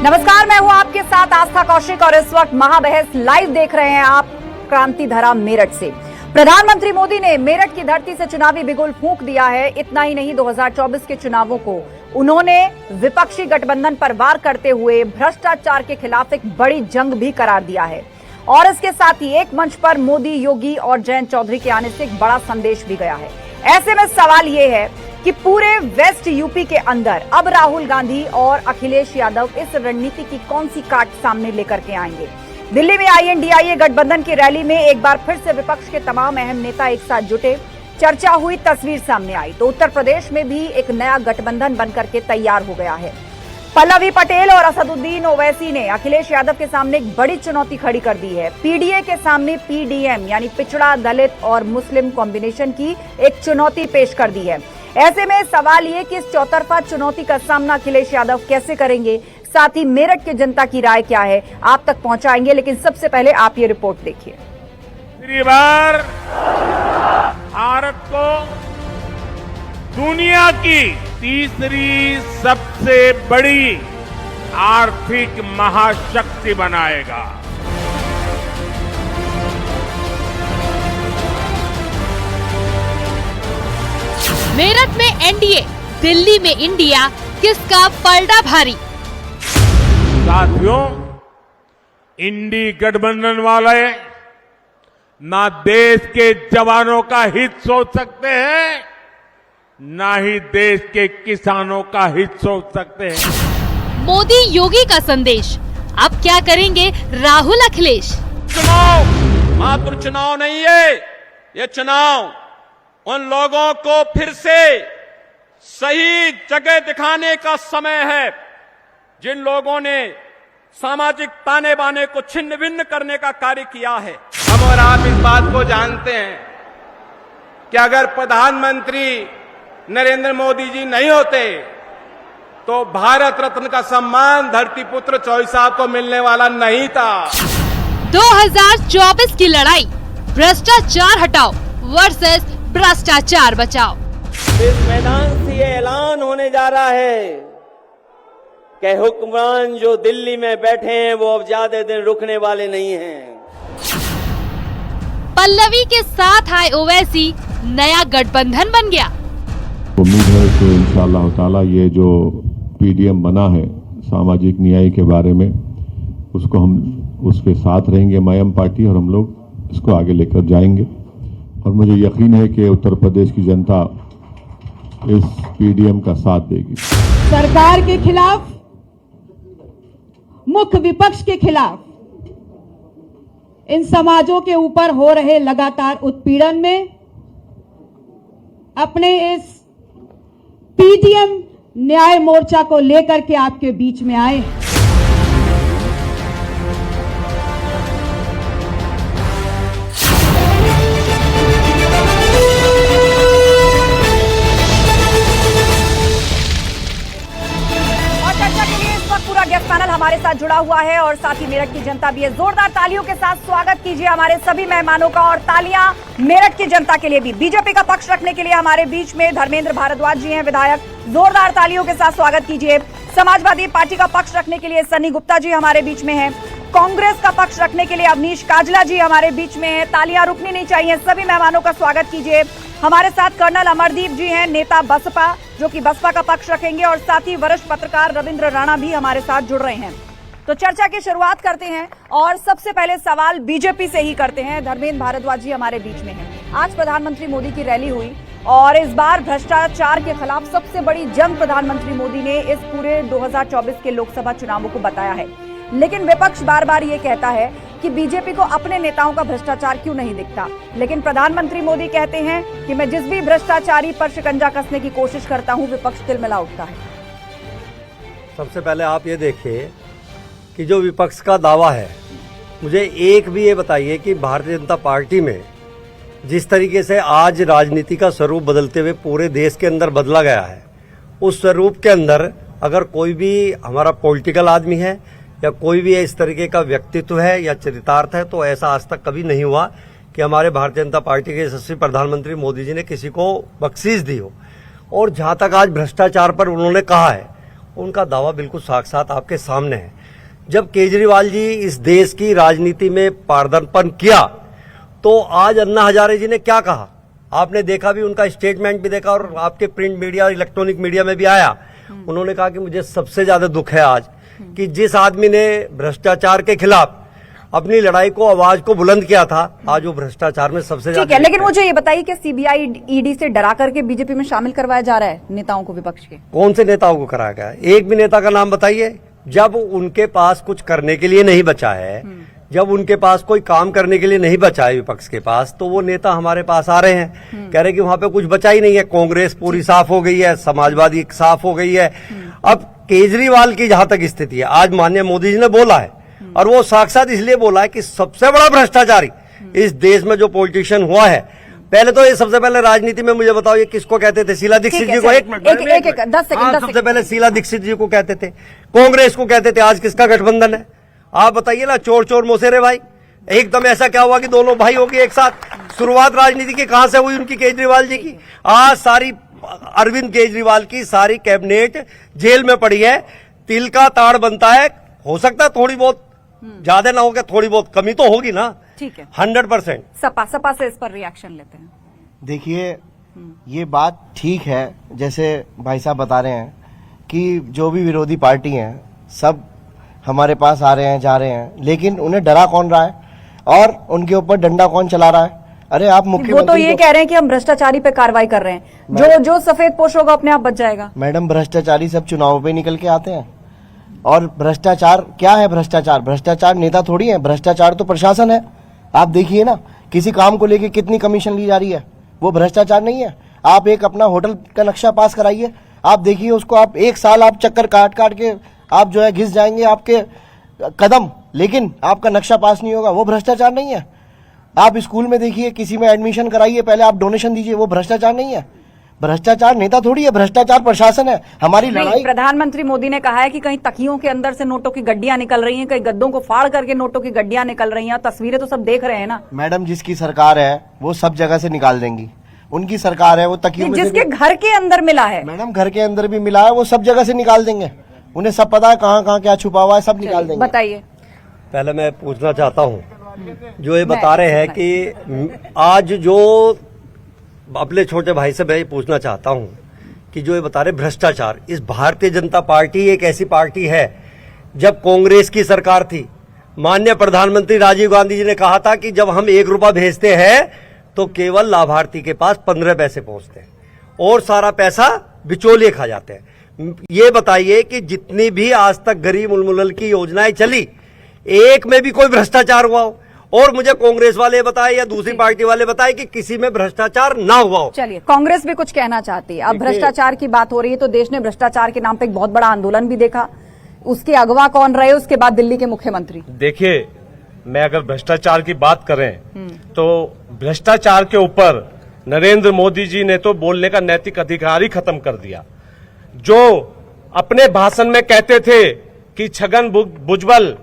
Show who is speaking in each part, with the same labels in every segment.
Speaker 1: नमस्कार, मैं हूं आपके साथ आस्था कौशिक और इस वक्त महाबहस लाइव देख रहे हैं आप क्रांति धारा मेरठ से। प्रधानमंत्री मोदी ने मेरठ की धरती से चुनावी बिगुल फूंक दिया है। इतना ही नहीं, 2024 के चुनावों को उन्होंने विपक्षी गठबंधन पर वार करते हुए भ्रष्टाचार के खिलाफ एक बड़ी जंग भी करार दिया है। और इसके साथ ही एक मंच पर मोदी, योगी और जयंत चौधरी के आने से एक बड़ा संदेश भी गया है। ऐसे में सवाल ये है कि पूरे वेस्ट यूपी के अंदर अब राहुल गांधी और अखिलेश यादव इस रणनीति की कौन सी काट सामने लेकर के आएंगे। दिल्ली में INDIA गठबंधन की रैली में एक बार फिर से विपक्ष के तमाम अहम नेता एक साथ जुटे, चर्चा हुई, तस्वीर सामने आई। तो उत्तर प्रदेश में भी एक नया गठबंधन बनकर के तैयार हो गया है। पल्लवी पटेल और असदुद्दीन ओवैसी ने अखिलेश यादव के सामने एक बड़ी चुनौती खड़ी कर दी है। PDA के सामने PDM यानी पिछड़ा, दलित और मुस्लिम कॉम्बिनेशन की एक चुनौती पेश कर दी है। ऐसे में सवाल ये कि इस चौतरफा चुनौती का सामना अखिलेश यादव कैसे करेंगे, साथ ही मेरठ की जनता की राय क्या है, आप तक पहुंचाएंगे। लेकिन सबसे पहले आप ये रिपोर्ट देखिए।
Speaker 2: तीसरी बार भारत को दुनिया की तीसरी सबसे बड़ी आर्थिक महाशक्ति बनाएगा।
Speaker 3: मेरठ में NDA, दिल्ली में इंडिया, किसका पलड़ा भारी।
Speaker 2: साथियों, इंडी गठबंधन वाले ना देश के जवानों का हित सोच सकते हैं, ना ही देश के किसानों का हित सोच सकते हैं।
Speaker 3: मोदी योगी का संदेश, अब क्या करेंगे राहुल अखिलेश।
Speaker 4: चुनाव मात्र चुनाव नहीं है, ये चुनाव उन लोगों को फिर से सही जगह दिखाने का समय है जिन लोगों ने सामाजिक ताने बाने को छिन्न भिन्न करने का कार्य किया है। हम और आप इस बात को जानते हैं कि अगर प्रधानमंत्री नरेंद्र मोदी जी नहीं होते तो भारत रत्न का सम्मान धरती पुत्र चौधरी साहब को मिलने वाला नहीं था।
Speaker 3: 2024 की लड़ाई भ्रष्टाचार हटाओ वर्सेस भ्रष्टाचार बचाओ।
Speaker 5: इस मैदान से ये ऐलान होने जा रहा है कि हुक्मरान जो दिल्ली में बैठे हैं वो अब ज्यादा दिन रुकने वाले नहीं हैं।
Speaker 3: पल्लवी के साथ आए ओवैसी, नया गठबंधन बन गया।
Speaker 6: उम्मीद है कि इंशाअल्लाह ताला ये जो PDM बना है सामाजिक न्याय के बारे में, उसको हम उसके साथ रहेंगे मायम पार्टी, और हम लोग इसको आगे लेकर जाएंगे। और मुझे यकीन है कि उत्तर प्रदेश की जनता इस PDM का साथ देगी।
Speaker 7: सरकार के खिलाफ, मुख्य विपक्ष के खिलाफ, इन समाजों के ऊपर हो रहे लगातार उत्पीड़न में अपने इस PDM न्याय मोर्चा को लेकर के आपके बीच में आए।
Speaker 1: पूरा गेस्ट पैनल हमारे साथ जुड़ा हुआ है और साथ ही मेरठ की जनता भी है। जोरदार तालियों के साथ स्वागत कीजिए हमारे सभी मेहमानों का, और तालियां मेरठ की जनता के लिए भी। बीजेपी का पक्ष रखने के लिए हमारे बीच में धर्मेंद्र भारद्वाज जी हैं, विधायक, जोरदार तालियों के साथ स्वागत कीजिए। समाजवादी पार्टी का पक्ष रखने के लिए सन्नी गुप्ता जी हमारे बीच में है। कांग्रेस का पक्ष रखने के लिए अवनीश काजला जी हमारे बीच में है। तालियां रुकनी नहीं चाहिए, सभी मेहमानों का स्वागत कीजिए। हमारे साथ कर्नल अमरदीप जी हैं, नेता बसपा, जो कि बसपा का पक्ष रखेंगे, और साथ ही वरिष्ठ पत्रकार रविंद्र राणा भी हमारे साथ जुड़ रहे हैं। तो चर्चा की शुरुआत करते हैं और सबसे पहले सवाल बीजेपी से ही करते हैं। धर्मेंद्र भारद्वाज जी हमारे बीच में हैं। आज प्रधानमंत्री मोदी की रैली हुई और इस बार भ्रष्टाचार के खिलाफ सबसे बड़ी जंग प्रधानमंत्री मोदी ने इस पूरे 2024 के लोकसभा चुनावों को बताया है। लेकिन विपक्ष बार बार ये कहता है कि बीजेपी को अपने नेताओं का भ्रष्टाचार क्यों नहीं दिखता। लेकिन प्रधानमंत्री मोदी कहते हैं कि मैं जिस भी भ्रष्टाचारी पर शिकंजा कसने की कोशिश करता हूं, विपक्ष तिलमिला उठता है।
Speaker 5: सबसे पहले आप ये देखिए कि जो विपक्ष का दावा है, मुझे एक भी ये बताइए कि भारतीय जनता पार्टी में जिस तरीके से आज राजनीति का स्वरूप बदलते हुए पूरे देश के अंदर बदला गया है, उस स्वरूप के अंदर अगर कोई भी हमारा पॉलिटिकल आदमी है या कोई भी इस तरीके का व्यक्तित्व है या चरितार्थ है, तो ऐसा आज तक कभी नहीं हुआ कि हमारे भारतीय जनता पार्टी के यशस्वी प्रधानमंत्री मोदी जी ने किसी को बख्शीश दी हो। और जहां तक आज भ्रष्टाचार पर उन्होंने कहा है, उनका दावा बिल्कुल साक्षात आपके सामने है। जब केजरीवाल जी इस देश की राजनीति में पदार्पण किया तो आज अन्ना हजारे जी ने क्या कहा आपने देखा भी, उनका स्टेटमेंट भी देखा और आपके प्रिंट मीडिया और इलेक्ट्रॉनिक मीडिया में भी आया। उन्होंने कहा कि मुझे सबसे ज्यादा दुख है आज कि जिस आदमी ने भ्रष्टाचार के खिलाफ अपनी लड़ाई को, आवाज को बुलंद किया था, आज वो भ्रष्टाचार में सबसे
Speaker 1: ठीक है, लेकिन मुझे ये बताइए कि सीबीआई ईडी से डरा करके बीजेपी में शामिल करवाया जा रहा है नेताओं को, विपक्ष के?
Speaker 5: कौन से नेताओं को कराया गया? एक भी नेता का नाम बताइए। जब उनके पास कुछ करने के लिए नहीं बचा है, जब उनके पास कोई काम करने के लिए नहीं बचा है विपक्ष के पास, तो वो नेता हमारे पास आ रहे हैं, कह रहे कि वहां पे कुछ बचा ही नहीं है। कांग्रेस पूरी साफ हो गई है, समाजवादी साफ हो गई है। अब केजरीवाल की जहां तक स्थिति है, आज माननीय मोदी जी ने बोला है और वो साक्षात इसलिए बोला है कि सबसे बड़ा भ्रष्टाचारी इस देश में जो पॉलिटिशियन हुआ है, पहले तो ये सबसे पहले राजनीति में मुझे बताओ ये किसको कहते थे? शीला दीक्षित जी को। एक मिनट,
Speaker 1: 10 सेकंड।
Speaker 5: सबसे पहले शीला दीक्षित जी को कहते थे, कांग्रेस को कहते थे। आज किसका गठबंधन है? आप बताइए ना, चोर चोर मोसेरे भाई। एकदम ऐसा क्या हुआ कि दोनों भाई हो गए एक साथ? शुरुआत राजनीति की कहां से हुई उनकी, केजरीवाल जी की? आज सारी अरविंद केजरीवाल की सारी कैबिनेट जेल में पड़ी है। तिल का ताड़ बनता है, हो सकता है थोड़ी बहुत, ज्यादा ना हो गया, थोड़ी बहुत कमी तो होगी ना।
Speaker 1: ठीक है,
Speaker 5: 100%।
Speaker 1: सपा से इस पर रिएक्शन लेते हैं।
Speaker 8: देखिए, ये बात ठीक है, जैसे भाई साहब बता रहे हैं कि जो भी विरोधी पार्टी हैं सब हमारे पास आ रहे हैं, जा रहे हैं, लेकिन उन्हें डरा कौन रहा है और उनके ऊपर डंडा कौन चला रहा है? अरे आप मुख्यमंत्री,
Speaker 1: वो तो ये कह रहे हैं कि हम भ्रष्टाचारी पे कार्रवाई कर रहे हैं, जो सफेद पोश होगा अपने आप बच जाएगा।
Speaker 8: मैडम, भ्रष्टाचारी सब चुनाव पे निकल के आते हैं। और भ्रष्टाचार क्या है? भ्रष्टाचार नेता थोड़ी है, भ्रष्टाचार तो प्रशासन है। आप देखिए ना, किसी काम को लेके कितनी कमीशन ली जा रही है, वो भ्रष्टाचार नहीं है? आप एक अपना होटल का नक्शा पास कराइए, आप देखिए उसको, आप एक साल आप चक्कर काट काट के आप जो है घिस जाएंगे आपके कदम, लेकिन आपका नक्शा पास नहीं होगा। वो भ्रष्टाचार नहीं है? आप स्कूल में देखिए, किसी में एडमिशन कराइए, पहले आप डोनेशन दीजिए, वो भ्रष्टाचार नहीं है? भ्रष्टाचार नेता थोड़ी है, भ्रष्टाचार प्रशासन है। हमारी लड़ाई,
Speaker 1: प्रधानमंत्री मोदी ने कहा है कि कहीं तकियों के अंदर से नोटों की गड्डियां निकल रही हैं, कहीं गद्दों को फाड़ करके नोटों की गड्डियां निकल रही हैं। तस्वीरें तो सब देख रहे हैं ना।
Speaker 8: मैडम, जिसकी सरकार है वो सब जगह से निकाल देंगी। उनकी सरकार है, वो तकियों में
Speaker 1: जिसके घर के अंदर मिला है।
Speaker 8: मैडम, घर के अंदर भी मिला है, वो सब जगह से निकाल देंगे। उन्हें सब पता है कहाँ कहाँ क्या छुपा हुआ है, सब निकाल देंगे।
Speaker 1: बताइए।
Speaker 5: पहले मैं पूछना चाहता हूं, जो ये बता रहे हैं कि आज जो अपने छोटे भाई से मैं ये पूछना चाहता हूं कि जो ये बता रहे भ्रष्टाचार, इस भारतीय जनता पार्टी एक ऐसी पार्टी है, जब कांग्रेस की सरकार थी, माननीय प्रधानमंत्री राजीव गांधी जी ने कहा था कि जब हम 1 रुपया भेजते हैं तो केवल लाभार्थी के पास 15 पैसे पहुंचते हैं और सारा पैसा बिचौलिए खा जाते हैं। ये बताइए कि जितनी भी आज तक गरीब उन्मूलन की योजनाएं चली, एक में भी कोई भ्रष्टाचार हुआ हो? और मुझे कांग्रेस वाले बताए या दूसरी पार्टी वाले बताए कि किसी में भ्रष्टाचार ना हुआ हो।
Speaker 1: चलिए, कांग्रेस भी कुछ कहना चाहती है। अब भ्रष्टाचार की बात हो रही है तो देश ने भ्रष्टाचार के नाम पे एक बहुत बड़ा आंदोलन भी देखा। उसके अगवा कौन रहे, उसके बाद दिल्ली के मुख्यमंत्री?
Speaker 9: देखिए, मैं अगर भ्रष्टाचार की बात करें तो भ्रष्टाचार के ऊपर नरेंद्र मोदी जी ने तो बोलने का नैतिक अधिकार ही खत्म कर दिया। जो अपने भाषण में कहते थे कि छगन भुजबल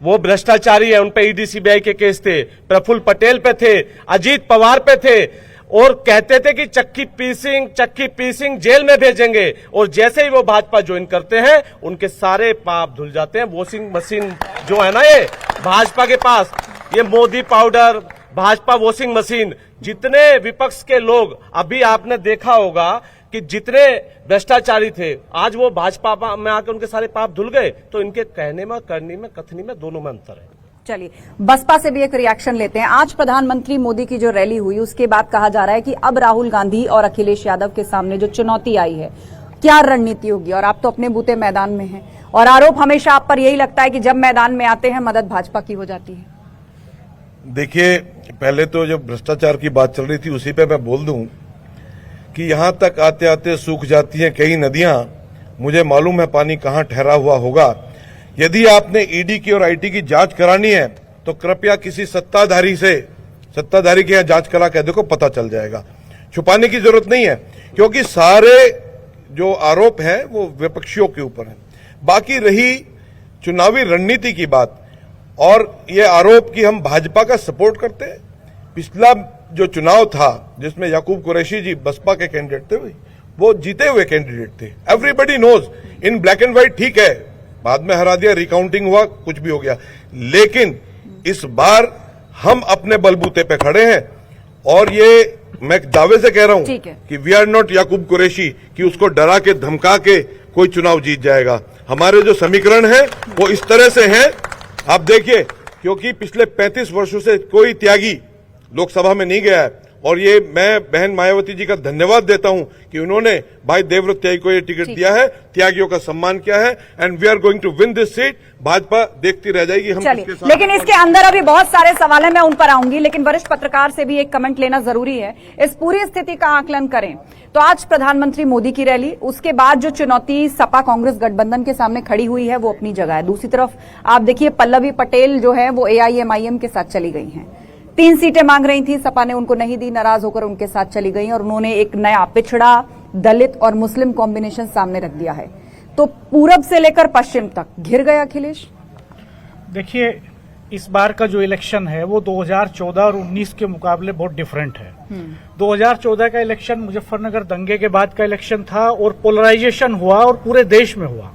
Speaker 9: वो भ्रष्टाचारी है, उन पे ईडी सीबीआई के केस थे, प्रफुल्ल पटेल पे थे, अजीत पवार पे थे, और कहते थे कि चक्की पीसिंग जेल में भेजेंगे, और जैसे ही वो भाजपा ज्वाइन करते हैं उनके सारे पाप धुल जाते हैं। वॉशिंग मशीन जो है ना ये भाजपा के पास, ये Modi powder, Bhajpa washing machine, जितने विपक्ष के लोग, अभी आपने देखा होगा कि जितने भ्रष्टाचारी थे आज वो भाजपा में आकर उनके सारे पाप धुल गए। तो इनके कहने में, करने में, कथनी में दोनों में अंतर है।
Speaker 1: चलिए, बसपा से भी एक रिएक्शन लेते हैं। आज प्रधानमंत्री मोदी की जो रैली हुई उसके बाद कहा जा रहा है कि अब राहुल गांधी और अखिलेश यादव के सामने जो चुनौती आई है, क्या रणनीति होगी? और आप तो अपने बूते मैदान में हैं और आरोप हमेशा आप पर यही लगता है कि जब मैदान में आते हैं मदद भाजपा की हो जाती है।
Speaker 10: देखिए, पहले तो जब भ्रष्टाचार की बात चल रही थी उसी पे मैं बोल दूं कि यहां तक आते आते सूख जाती हैं कई नदियां, मुझे मालूम है पानी कहां ठहरा हुआ होगा। यदि आपने ईडी की और आईटी की जांच करानी है तो कृपया किसी सत्ताधारी के यहां जांच करा के देखो, पता चल जाएगा। छुपाने की जरूरत नहीं है, क्योंकि सारे जो आरोप हैं वो विपक्षियों के ऊपर है। बाकी रही चुनावी रणनीति की बात और ये आरोप कि हम भाजपा का सपोर्ट करते हैं, पिछला जो चुनाव था जिसमें याकूब कुरैशी जी बसपा के कैंडिडेट थे, वो जीते हुए कैंडिडेट थे। Everybody knows in black and white ठीक है, बाद में हरा दिया, रिकाउंटिंग हुआ, कुछ भी हो गया, लेकिन इस बार हम अपने बलबूते पे खड़े हैं और ये मैं दावे से कह रहा हूं कि we are not Yakub Qureshi कि उसको डरा के धमका के कोई चुनाव जीत जाएगा। हमारे जो समीकरण है वो इस तरह से हैं, आप देखिए, क्योंकि पिछले 35 वर्षों से कोई त्यागी लोकसभा में नहीं गया है और ये मैं बहन मायावती जी का धन्यवाद देता हूं कि उन्होंने भाई देवव्रत त्यागी को ये टिकट दिया है, त्यागियों का सम्मान किया है and we are going to win this seat. Bhajpa देखती रह जाएगी हम किसके साथ।
Speaker 1: लेकिन इसके अंदर अभी बहुत सारे सवाल हैं, मैं उन पर आऊंगी, लेकिन वरिष्ठ पत्रकार से भी एक कमेंट लेना जरूरी है। इस पूरी स्थिति का आकलन करें तो आज प्रधानमंत्री मोदी की रैली, उसके बाद जो चुनौती सपा कांग्रेस गठबंधन के सामने खड़ी हुई है वो अपनी जगह है। दूसरी तरफ आप देखिए पल्लवी पटेल जो है वो AIMIM के साथ चली गई हैं, 3 सीटें मांग रही थी, सपा ने उनको नहीं दी, नाराज होकर उनके साथ चली गई और उन्होंने एक नया पिछड़ा दलित और मुस्लिम कॉम्बिनेशन सामने रख दिया है। तो पूरब से लेकर पश्चिम तक घिर गए अखिलेश।
Speaker 11: देखिए, इस बार का जो इलेक्शन है वो 2014 और 19 के मुकाबले बहुत डिफरेंट है। 2014 का इलेक्शन मुजफ्फरनगर दंगे के बाद का इलेक्शन था और पोलराइजेशन हुआ और पूरे देश में हुआ।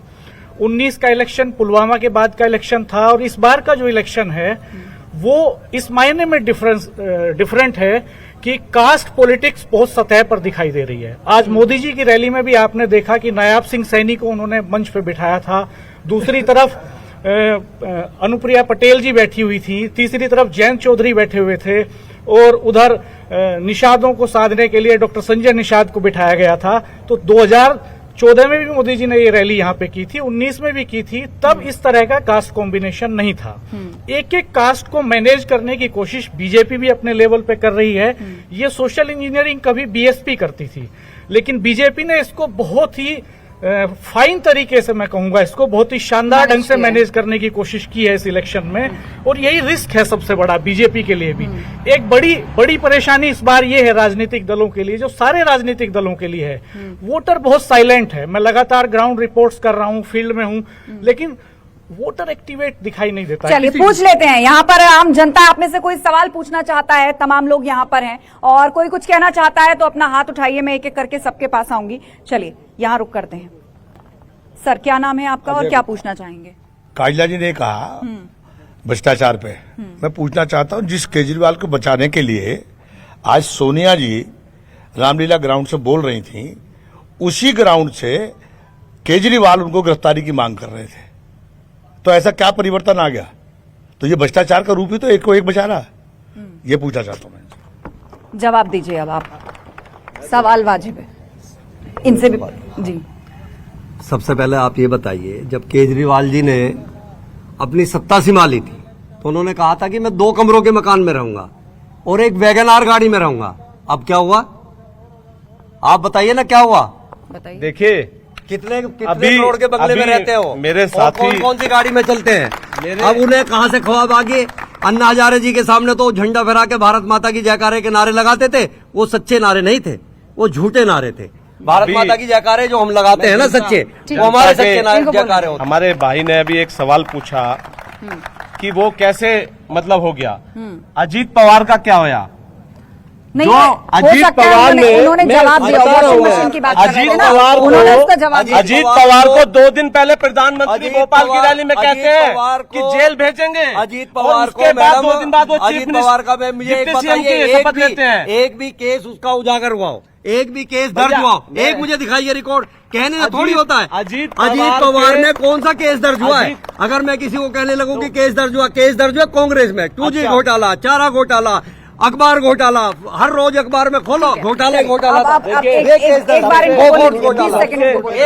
Speaker 11: 19 का इलेक्शन पुलवामा के बाद का इलेक्शन था और इस बार का जो इलेक्शन है वो इस मायने में डिफरेंट है कि कास्ट पॉलिटिक्स बहुत सतह पर दिखाई दे रही है। आज मोदी जी की रैली में भी आपने देखा कि नायाब सिंह सैनी को उन्होंने मंच पे बिठाया था, दूसरी तरफ अनुप्रिया पटेल जी बैठी हुई थी, तीसरी तरफ जयंत चौधरी बैठे हुए थे और उधर निषादों को साधने के लिए डॉक्टर संजय निषाद को बिठाया गया था। तो 2014 में भी मोदी जी ने ये रैली यहाँ पे की थी, 19 में भी की थी, तब इस तरह का कास्ट कॉम्बिनेशन नहीं था। एक एक कास्ट को मैनेज करने की कोशिश बीजेपी भी अपने लेवल पे कर रही है। ये सोशल इंजीनियरिंग कभी बीएसपी करती थी, लेकिन बीजेपी ने इसको बहुत ही फाइन तरीके से, मैं कहूंगा इसको बहुत ही शानदार ढंग से मैनेज करने की कोशिश की है इस इलेक्शन में और यही रिस्क है सबसे बड़ा बीजेपी के लिए भी। एक बड़ी परेशानी इस बार ये है राजनीतिक दलों के लिए, जो सारे राजनीतिक दलों के लिए है, वोटर बहुत साइलेंट है। मैं लगातार ग्राउंड रिपोर्ट्स कर रहा हूं, फील्ड में हूं, लेकिन वोटर एक्टिवेट दिखाई नहीं देता।
Speaker 1: चलिए पूछ लेते हैं, यहाँ पर आम जनता आप में से कोई सवाल पूछना चाहता है, तमाम लोग यहाँ पर हैं और कोई कुछ कहना चाहता है तो अपना हाथ उठाइए, मैं एक एक करके सबके पास आऊंगी। चलिए यहाँ रुक करते हैं। सर क्या नाम है आपका और क्या पूछना चाहेंगे?
Speaker 12: काजला जी ने कहा भ्रष्टाचार पे, मैं पूछना चाहता हूं, जिस केजरीवाल को बचाने के लिए आज सोनिया जी रामलीला ग्राउंड से बोल रही थी, उसी ग्राउंड से केजरीवाल उनको गिरफ्तारी की मांग कर रहे थे, तो ऐसा क्या परिवर्तन आ गया? तो ये भ्रष्टाचार का रूप ही तो एक को एक बचा रहा है। ये पूछना चाहता हूं मैं।
Speaker 1: जवाब दीजिए, अब आप, सवाल वाजिब है, इनसे भी जी।
Speaker 5: सबसे पहले आप ये बताइए, जब केजरीवाल जी ने अपनी सत्ता संभाली थी तो उन्होंने कहा था कि मैं 2 कमरों के मकान में रहूंगा और एक वैगन-आर गाड़ी में रहूंगा। अब क्या हुआ? आप बताइए ना क्या हुआ?
Speaker 1: बताइए।
Speaker 9: देखिए
Speaker 5: कितने करोड़ के बंगले में रहते हो?
Speaker 9: मेरे साथी
Speaker 5: कौन कौन सी गाड़ी में चलते हैं? अब उन्हें कहां से ख्वाब आ गए? अन्ना हजारे जी के सामने तो झंडा फहरा के भारत माता की जयकारे के नारे लगाते थे, वो सच्चे नारे नहीं थे, वो झूठे नारे थे। भारत माता की जयकारे जो हम लगाते हैं ना सच्चे, वो हमारे सच्चे जयकारे होते हैं।
Speaker 9: हमारे भाई ने अभी एक सवाल पूछा कि वो कैसे मतलब हो गया, अजीत पवार का क्या होया?
Speaker 1: नहीं,
Speaker 9: जो अजीत पवार ने
Speaker 1: उन्होंने जवाब दिया, वॉशिंग मशीन की बात कर रहे थे ना, उन्होंने उसका जवाब दिया।
Speaker 9: अजीत पवार को 2 दिन पहले प्रधानमंत्री भोपाल की रैली में कहते हैं कि जेल भेजेंगे,
Speaker 5: अजीत पवार को,
Speaker 9: उसके बाद 2 दिन बाद वो
Speaker 5: अजीत पवार का डिप्टी सीएम की शपथ लेते हैं, एक भी केस उसका उजागर हुआ हो, एक भी केस दर्ज हुआ हो, एक मुझे दिखाइए रिकॉर्ड। कहने से थोड़ी होता है।
Speaker 9: अजीत
Speaker 5: पवार ने कौन सा केस दर्ज हुआ है? अगर मैं किसी को कहने लगूं कि केस दर्ज हुआ कांग्रेस में 2G घोटाला, चारा घोटाला, अखबार घोटाला, हर रोज अखबार में खोलो घोटाला
Speaker 1: एक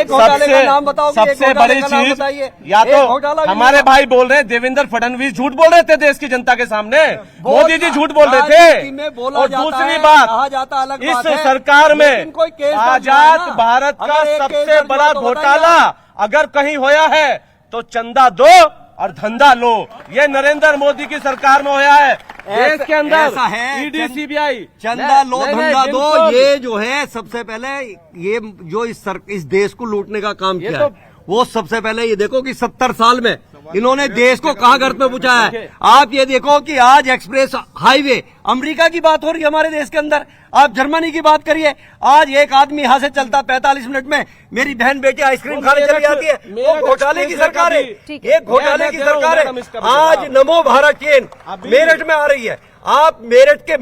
Speaker 1: घोटाले का नाम बताओ।
Speaker 9: सबसे बड़ी चीज, या तो हमारे भाई बोल रहे हैं देवेंद्र फडणवीस झूठ बोल रहे थे देश की जनता के सामने, मोदी जी झूठ बोल रहे थे, और दूसरी बात, इस सरकार में आजाद भारत का सबसे बड़ा घोटाला अगर कहीं होया है तो चंदा दो और धंधा लो, ये नरेंद्र मोदी की सरकार में होया है। देश के अंदर
Speaker 5: ऐसा है,
Speaker 9: ईडी सीबीआई
Speaker 5: चंदा लो धंधा दो, ये जो है सबसे पहले ये जो इस देश को लूटने का काम किया है, वो सबसे पहले ये देखो कि 70 साल में इन्होंने देश को कहां गर्त में पहुंचाया है। आप ये देखो कि आज एक्सप्रेस हाईवे, अमेरिका की बात हो रही है हमारे देश के अंदर, आप जर्मनी की बात करिए। आज एक आदमी यहां से चलता 45 मिनट में, मेरी बहन बेटी आइसक्रीम खाने चली जाती है। वो घोटाले की सरकार है, एक घोटाले की सरकार है। आज नमो भारत ट्रेन मेरठ में आ रही है। आप मेरठ की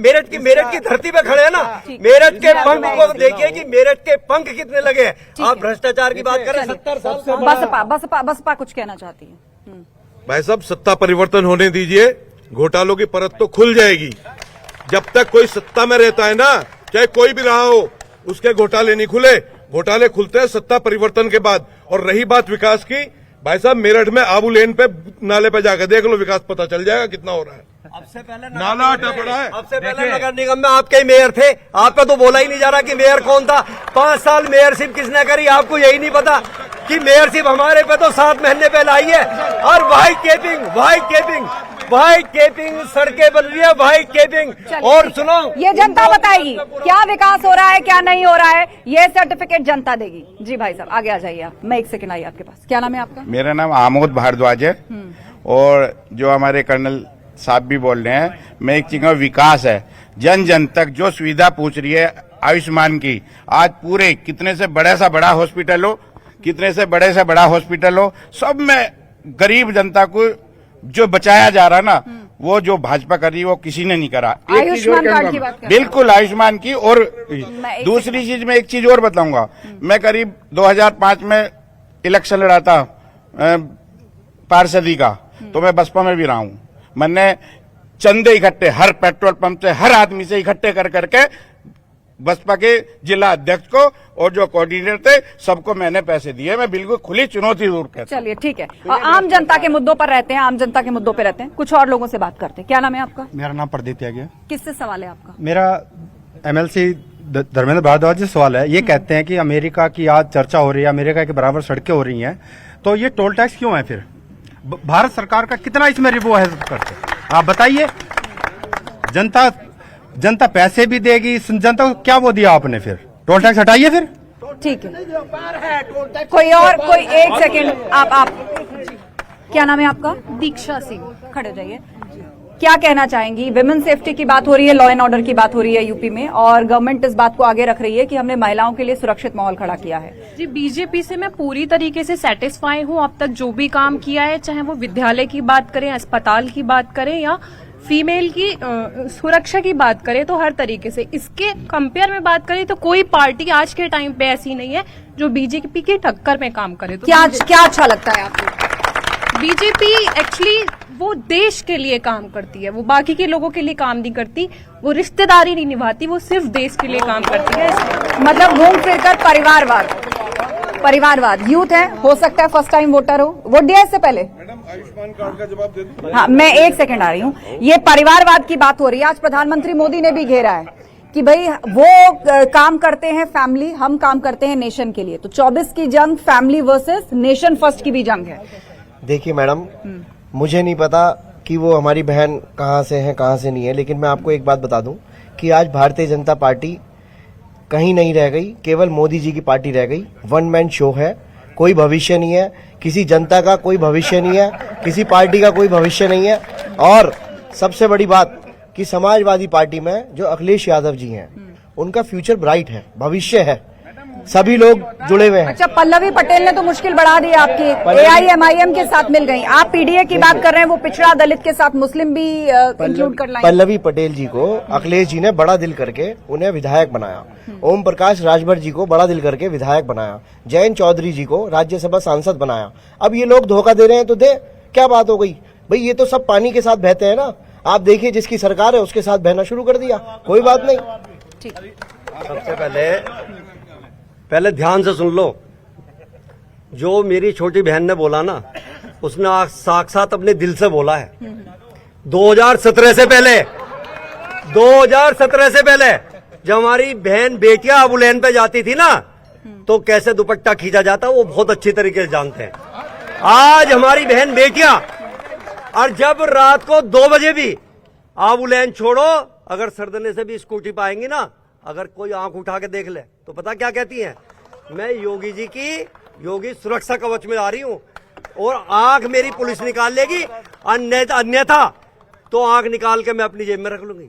Speaker 5: धरती पे खड़े हैं ना, मेरठ के पंख को देखिए कि मेरठ के पंख कितने लगे हैं। आप भ्रष्टाचार की बात करें, 70 साल से
Speaker 1: बसपा कुछ कहना चाहती है।
Speaker 10: भाई साहब, सत्ता परिवर्तन होने दीजिए, घोटालों की परत तो खुल जाएगी। जब तक कोई सत्ता में रहता है ना, चाहे कोई भी रहा हो, उसके घोटाले नहीं खुले। घोटाले खुलते हैं सत्ता परिवर्तन के बाद। और रही बात विकास की, भाई साहब मेरठ में आबू लेन पे नाले पे जाकर देख लो, विकास पता चल जाएगा कितना हो रहा है।
Speaker 5: अब से पहले
Speaker 10: नाला टपड़ा है।
Speaker 5: अब से पहले नगर निगम में आपके ही मेयर थे, आपका तो बोला ही नहीं जा रहा कि मेयर कौन था। 5 साल मेयरशिप किसने करी, आपको यही नहीं पता कि मेयरशिप हमारे पे तो 7 महीने पहले आई है। और व्हाइट केपिंग सड़कें बन रही है, व्हाइट केपिंग। और सुनो,
Speaker 1: ये जनता बताएगी क्या विकास हो रहा है क्या नहीं हो रहा है, ये सर्टिफिकेट जनता देगी। जी भाई साहब आगे आ जाइए आप, मैं 1 सेकंड आई आपके पास। क्या नाम है आपका?
Speaker 13: मेरा नाम आमोद भारद्वाज है। और जो हमारे कर्नल साहब भी बोल रहे हैं, मैं एक चीज, विकास है, जन जन तक जो सुविधा पूछ रही है आयुष्मान की। आज पूरे कितने से बड़ा हॉस्पिटल हो, कितने से बड़ा हॉस्पिटल हो, सब में गरीब जनता को जो बचाया जा रहा ना, वो जो भाजपा कर रही है वो किसी ने नहीं करा।
Speaker 1: आयुष्मान कार्ड की बात कर,
Speaker 13: बिल्कुल आयुष्मान की। और दूसरी चीज में एक चीज और बताऊंगा, मैं करीब 2005 में इलेक्शन लड़ा था पार्षदी का, तो मैं बसपा में भी रहा हूं। मैंने चंदे इकट्ठे हर पेट्रोल पंप से, हर आदमी से इकट्ठे कर करके बसपा के जिला अध्यक्ष को और जो कोऑर्डिनेटर थे सबको मैंने पैसे दिए। मैं बिल्कुल खुली चुनौती दूर कहता हूं।
Speaker 1: चलिए ठीक है, और आम जनता के मुद्दों पर रहते हैं, आम जनता के मुद्दों पे रहते हैं। कुछ और लोगों से बात करते हैं। क्या नाम है आपका?
Speaker 14: मेरा नाम प्रदीप त्यागी है।
Speaker 1: किससे सवाल है आपका?
Speaker 14: मेरा MLC धर्मेंद्र भारद्वाज से सवाल है। ये कहते हैं कि अमेरिका की आज चर्चा हो रही है, अमेरिका के बराबर सड़कें हो रही हैं, तो ये टोल टैक्स क्यों है फिर? भारत सरकार का कितना इसमें रिवो है करते, आप बताइए। जनता पैसे भी देगी, जनता को क्या वो दिया आपने? फिर टोल टैक्स हटाइए फिर।
Speaker 1: ठीक है, कोई 1 सेकंड आप क्या नाम है आपका?
Speaker 3: दीक्षा सिंह।
Speaker 1: खड़े हो जाइए। क्या कहना चाहेंगी? विमेन सेफ्टी की बात हो रही है, लॉ एंड ऑर्डर की बात हो रही है यूपी में, और गवर्नमेंट इस बात को आगे रख रही है कि हमने महिलाओं के लिए सुरक्षित माहौल खड़ा किया है।
Speaker 15: जी, बीजेपी से मैं पूरी तरीके से सेटिस्फाई हूँ। अब तक जो भी काम किया है, चाहे वो विद्यालय की बात करें, अस्पताल की बात करें, या फीमेल की सुरक्षा की बात करें, तो हर तरीके से इसके कंपेयर में बात करें तो कोई पार्टी आज के टाइम पे ऐसी नहीं है जो बीजेपी की टक्कर में काम करे। तो
Speaker 1: क्या अच्छा लगता है आपको?
Speaker 15: बीजेपी एक्चुअली वो देश के लिए काम करती है, वो बाकी के लोगों के लिए काम नहीं करती, वो रिश्तेदारी नहीं निभाती, वो सिर्फ देश के लिए काम करती है।
Speaker 1: मतलब घूम फिरकर परिवारवाद यूथ है, हो सकता है फर्स्ट टाइम वोटर हो, वोट दिया इससे पहले।
Speaker 10: आयुष्मान कार्ड का जवाब दे दूं?
Speaker 1: हाँ, मैं 1 सेकंड आ रही हूँ। ये परिवारवाद की बात हो रही है, आज प्रधानमंत्री मोदी ने भी घेरा है कि भाई वो काम करते हैं फैमिली, हम काम करते हैं नेशन के लिए। तो 24 की जंग फैमिली वर्सेस नेशन फर्स्ट की भी जंग है।
Speaker 8: देखिए मैडम, मुझे नहीं पता कि वो हमारी बहन कहाँ से है कहाँ से नहीं है, लेकिन मैं आपको एक बात बता दूं कि आज भारतीय जनता पार्टी कहीं नहीं रह गई, केवल मोदी जी की पार्टी रह गई। 1 मैन शो है, कोई भविष्य नहीं है, किसी जनता का कोई भविष्य नहीं है, किसी पार्टी का कोई भविष्य नहीं है। और सबसे बड़ी बात कि समाजवादी पार्टी में जो अखिलेश यादव जी हैं, उनका फ्यूचर ब्राइट है, भविष्य है, सभी लोग जुड़े हुए हैं।
Speaker 1: अच्छा, पल्लवी पटेल ने तो मुश्किल बढ़ा दी आपकी, AIMIM के साथ मिल गई। आप PDA की बात कर रहे हैं, वो पिछड़ा दलित के साथ मुस्लिम भी इंक्लूड कर लाएंगे।
Speaker 8: पल्लवी पटेल जी को अखिलेश जी ने बड़ा दिल करके उन्हें विधायक बनाया, ओम प्रकाश राजभर जी को बड़ा दिल करके विधायक बनाया, जयंत चौधरी जी को राज्यसभा सांसद बनाया। अब ये लोग धोखा दे रहे हैं तो दे, क्या बात हो गई भाई? ये तो सब पानी के साथ बहते हैं ना। आप देखिए, जिसकी सरकार है उसके साथ बहना शुरू कर दिया, कोई बात नहीं।
Speaker 5: सबसे पहले ध्यान से सुन लो, जो मेरी छोटी बहन ने बोला ना, उसने साक्षात अपने दिल से बोला है। 2017 से पहले जब हमारी बहन बेटियां अबू लेन पे जाती थी ना, तो कैसे दुपट्टा खींचा जाता वो बहुत अच्छी तरीके से जानते हैं। आज हमारी बहन बेटियां, और जब रात को 2 बजे भी आबू लेन छोड़ो, अगर सरदने से भी स्कूटी पाएंगी ना, अगर कोई आंख उठा के देख ले तो पता क्या कहती हैं? मैं योगी जी की योगी सुरक्षा कवच में आ रही हूँ और आंख मेरी पुलिस निकाल लेगी, अन्यथा तो आंख निकाल के मैं अपनी जेब में रख लूंगी।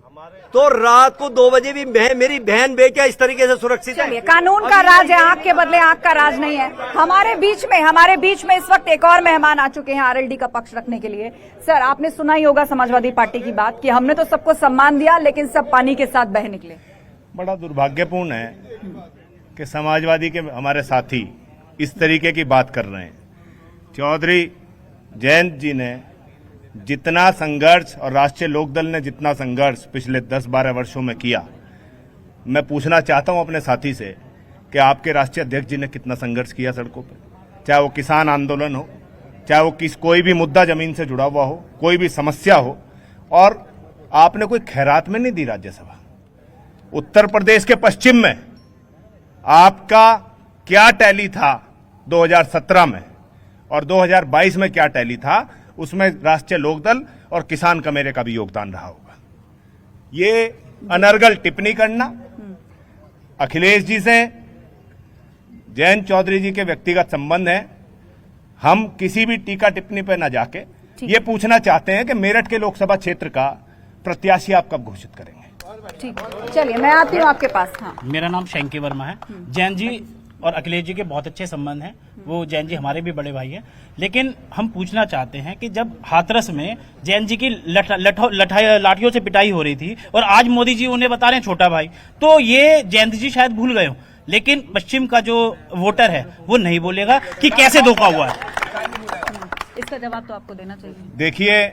Speaker 5: तो रात को 2 बजे भी मेरी बहन बेटियां इस तरीके से सुरक्षित है।
Speaker 1: कानून का राज है, आंख के बदले आंख का राज नहीं है। हमारे बीच में इस वक्त एक और मेहमान आ चुके हैं आरएलडी का पक्ष रखने के लिए। सर, आपने सुना ही होगा समाजवादी पार्टी की बात कि हमने तो सबको सम्मान दिया लेकिन सब पानी के साथ बह निकले।
Speaker 16: बड़ा दुर्भाग्यपूर्ण है कि समाजवादी के हमारे साथी इस तरीके की बात कर रहे हैं। चौधरी जयंत जी ने जितना संघर्ष और राष्ट्रीय लोकदल ने जितना संघर्ष पिछले 10-12 वर्षों में किया, मैं पूछना चाहता हूं अपने साथी से कि आपके राष्ट्रीय अध्यक्ष जी ने कितना संघर्ष किया सड़कों पर, चाहे वो किसान आंदोलन हो, चाहे वो कोई भी मुद्दा जमीन से जुड़ा हुआ हो, कोई भी समस्या हो, और आपने कोई खैरात में नहीं दी राज्यसभा। उत्तर प्रदेश के पश्चिम में आपका क्या टैली था 2017 में और 2022 में क्या टैली था, उसमें राष्ट्रीय लोकदल और किसान कमेरे का भी योगदान रहा होगा। ये अनर्गल टिप्पणी करना, अखिलेश जी से जयंत चौधरी जी के व्यक्तिगत संबंध है, हम किसी भी टीका टिप्पणी पर न जाके ये पूछना चाहते हैं कि मेरठ के लोकसभा क्षेत्र का प्रत्याशी आप कब घोषित करेंगे।
Speaker 1: ठीक, चलिए मैं आती हूँ आपके पास। हाँ,
Speaker 17: मेरा नाम शंकी वर्मा है। जैन जी और अखिलेश जी के बहुत अच्छे संबंध हैं, वो जैन जी हमारे भी बड़े भाई हैं, लेकिन हम पूछना चाहते हैं कि जब हाथरस में जैन जी की लाठियों से पिटाई हो रही थी और आज मोदी जी उन्हें बता रहे हैं छोटा भाई, तो ये जयंत जी शायद भूल गए हो, लेकिन पश्चिम का जो वोटर है वो नहीं बोलेगा कि कैसे धोखा हुआ है।
Speaker 1: इसका जवाब तो आपको देना चाहिए।
Speaker 16: देखिए,